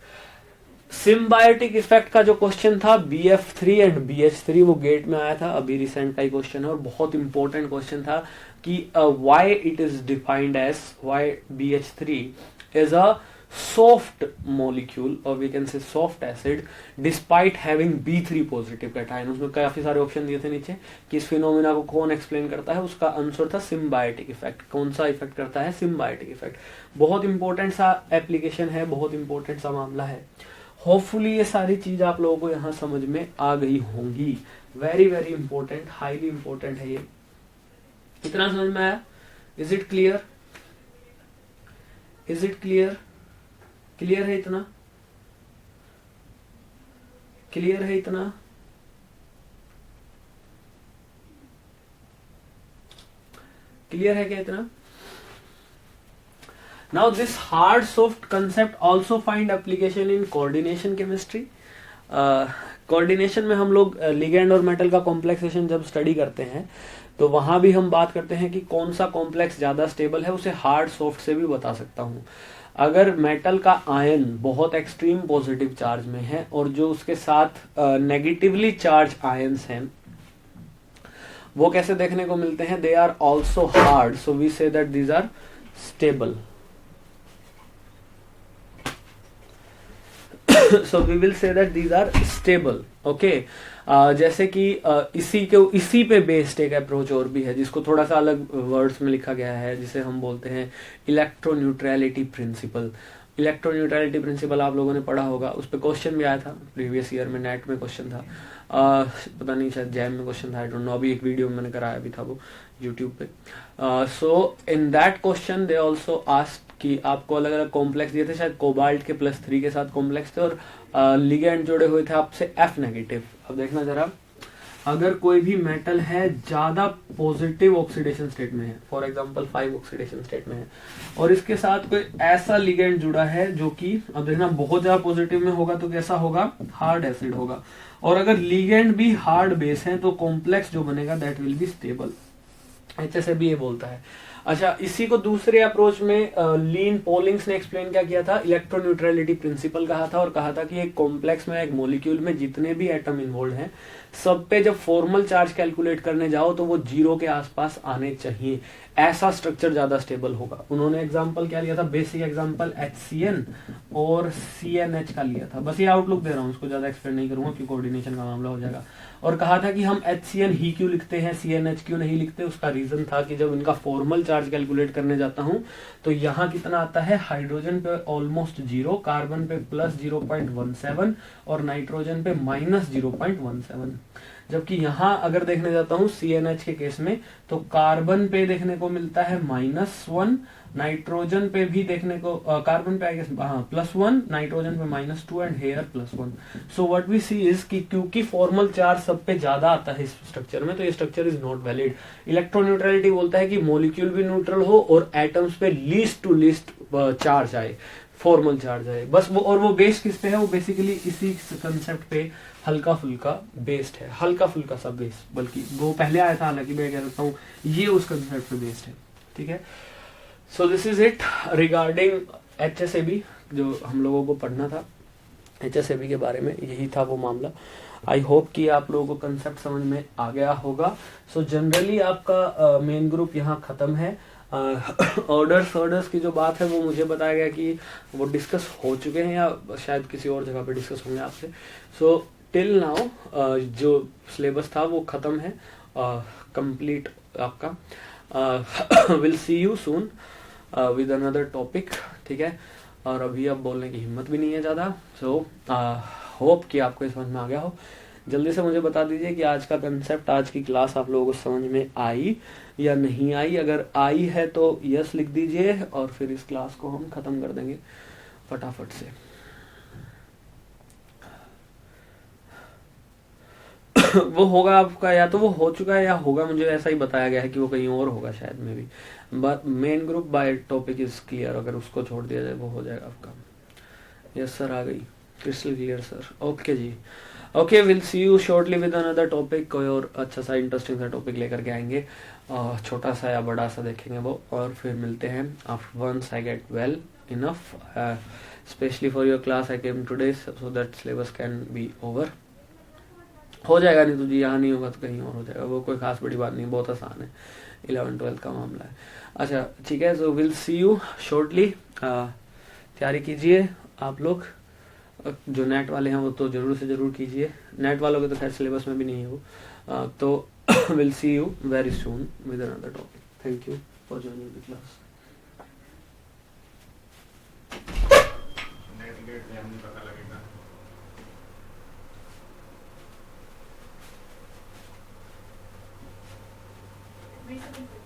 सिम्बायोटिक इफेक्ट का जो क्वेश्चन था BF3 एंड BH3 वो गेट में आया था, अभी रिसेंट का ही क्वेश्चन है और बहुत इंपॉर्टेंट क्वेश्चन था कि why it is defined as, why BH3 is a soft molecule or we can say soft acid despite having B3 positive cation। उसमें काफी सारे ऑप्शन दिए थे नीचे कि इस फिनोमिना को कौन एक्सप्लेन करता है, उसका आंसर था सिम्बायोटिक इफेक्ट। कौन सा इफेक्ट करता है, सिम्बायोटिक इफेक्ट। बहुत इंपॉर्टेंट सा एप्लीकेशन है, बहुत इंपॉर्टेंट सा मामला है। होपफुली ये सारी चीज आप लोगों को यहाँ समझ में आ गई होंगी। Very very important, highly important है ये। इतना समझ में आया? Is it clear? Is it clear? Clear है इतना? क्लियर है इतना? क्लियर है क्या इतना? Now this hard soft concept also find application in coordination chemistry. Coordination में हम लोग लिगेंड और मेटल का कॉम्प्लेक्सेशन जब स्टडी करते हैं तो वहां भी हम बात करते हैं कि कौन सा कॉम्प्लेक्स ज्यादा स्टेबल है, उसे हार्ड सॉफ्ट से भी बता सकता हूं। अगर मेटल का आयन बहुत एक्सट्रीम पॉजिटिव चार्ज में है और जो उसके साथ नेगेटिवली चार्ज आयन्स हैं वो कैसे देखने को मिलते हैं, they are also hard, so we say that these are stable. so we will say that these are stable, okay। जैसे कि इसी पे बेस्ड एक अप्रोच और भी है जिसको थोड़ा सा अलग वर्ड्स में लिखा गया है, जिसे हम बोलते हैं इलेक्ट्रोन्यूट्रलिटी प्रिंसिपल। इलेक्ट्रोन्यूट्रलिटी प्रिंसिपल आप लोगों ने पढ़ा होगा, उस पर क्वेश्चन भी आया था प्रीवियस ईयर में, नेट में क्वेश्चन था, पता नहीं शायद जैम में क्वेश्चन था, आई डोंट नो, अभी एक वीडियो में मैंने कराया भी था वो यूट्यूब पे। So in that question they also asked कि आपको अलग अलग कॉम्प्लेक्स दिए थे, शायद कोबाल्ट के +3 के साथ कॉम्प्लेक्स थे और लिगेंड जोड़े हुए थे आपसे F नेगेटिव। अब देखना जरा, अगर कोई भी मेटल है ज्यादा पॉजिटिव ऑक्सीडेशन स्टेट में है, फॉर एग्जांपल 5 ऑक्सीडेशन स्टेट में है, और इसके साथ कोई ऐसा लिगेंड जुड़ा है जो कि अब देखना बहुत ज्यादा पॉजिटिव में होगा तो कैसा होगा, हार्ड एसिड होगा। और अगर लिगेंड भी हार्ड बेस है तो कॉम्प्लेक्स जो बनेगा that will be stable. HSAB ये बोलता है। अच्छा, इसी को दूसरे अप्रोच में लीन पोलिंग्स ने एक्सप्लेन क्या किया था, इलेक्ट्रोन्यूट्रलिटी प्रिंसिपल कहा था, और कहा था कि एक कॉम्प्लेक्स में, एक मॉलिक्यूल में जितने भी एटम इन्वॉल्व हैं सब पे जब फॉर्मल चार्ज कैलकुलेट करने जाओ तो वो 0 के आसपास आने चाहिए, ऐसा स्ट्रक्चर ज्यादा स्टेबल होगा। उन्होंने एग्जांपल क्या लिया था, बेसिक एग्जांपल HCN और CNH का लिया था। बस ये आउटलुक दे रहा हूँ, उसको ज्यादा एक्सप्लेन नहीं करूंगा क्योंकि कोऑर्डिनेशन का मामला हो जाएगा। और कहा था कि हम HCN ही क्यों लिखते हैं, CNH क्यों नहीं लिखते, उसका रीजन था कि जब इनका फॉर्मल चार्ज कैलकुलेट करने जाता हूं तो यहाँ कितना आता है, हाइड्रोजन पे ऑलमोस्ट 0, कार्बन पे +0.17 और नाइट्रोजन पे -0.17। जबकि यहाँ अगर देखने जाता हूँ CNH के केस में तो कार्बन पे देखने को मिलता है -1, नाइट्रोजन पे भी देखने को कार्बन पे आई गेस +1, नाइट्रोजन पे -2 and here +1। So what we see is कि क्योंकि फॉर्मल चार्ज सब पे ज्यादा आता है इस स्ट्रक्चर में तो ये स्ट्रक्चर इज नॉट वैलिड। इलेक्ट्रोन्यूट्रलिटी बोलता है कि मॉलिक्यूल भी न्यूट्रल हो और एटम्स पे लीस्ट टू लीस्ट चार्ज आए, फॉर्मल चार्ज आए बस वो। और वो बेस्ड किस पे है, वो बेसिकली इसी कंसेप्ट पे हल्का फुल्का बेस्ड है, हल्का फुल्का सा बेस, बल्कि वो पहले आया था, हालांकि मैं कह सकता हूँ ये उस कंसेप्ट पे बेस्ड है, ठीक है। So this is it regarding HSAB जो हम लोगों को पढ़ना था। HSAB के बारे में यही था वो मामला। आई होप कि आप लोगों को कंसेप्ट समझ में आ गया होगा। सो जनरली आपका मेन ग्रुप यहाँ खत्म है। ऑर्डर्स की जो बात है वो मुझे बताया गया कि वो डिस्कस हो चुके हैं या शायद किसी और जगह पे डिस्कस होंगे आपसे। सो टिल नाउ जो सिलेबस था वो खत्म है, कंप्लीट आपका। Will see you soon with another topic, ठीक है। और अभी अब बोलने की हिम्मत भी नहीं है ज़्यादा। सो होप कि आपको समझ में आ गया हो। जल्दी से मुझे बता दीजिए कि आज का कंसेप्ट, आज की क्लास आप लोगों को समझ में आई या नहीं आई। अगर आई है तो यस लिख दीजिए और फिर इस क्लास को हम खत्म कर देंगे फटाफट से। वो होगा आपका, या तो वो हो चुका है या होगा, मुझे ऐसा ही बताया गया है कि वो कहीं और होगा शायद में भी। Main group by topic is clear, अगर उसको छोड़ दिया जाए वो हो जाएगा आपका। यस सर, आ गई, क्रिस्टल क्लियर सर। ओके जी, okay, will see you shortly with another topic. कोई और अच्छा सा इंटरेस्टिंग सा टॉपिक लेकर के आएंगे, छोटा सा या बड़ा सा देखेंगे वो, और फिर मिलते हैं after once I get well enough, specially for your class I came today so that syllabus can be over. हो जाएगा, नहीं तो जी यहाँ नहीं होगा तो कहीं और हो जाएगा, वो कोई खास बड़ी बात नहीं, बहुत आसान है, 11-12 का मामला है। अच्छा ठीक है, so will see you shortly. तैयारी कीजिए आप लोग, जो नेट वाले हैं वो तो जरूर से जरूर कीजिए, नेट वालों के तो खैर सिलेबस में भी नहीं है वो, तो will see you very soon with another topic. Thank you for joining the class. Basically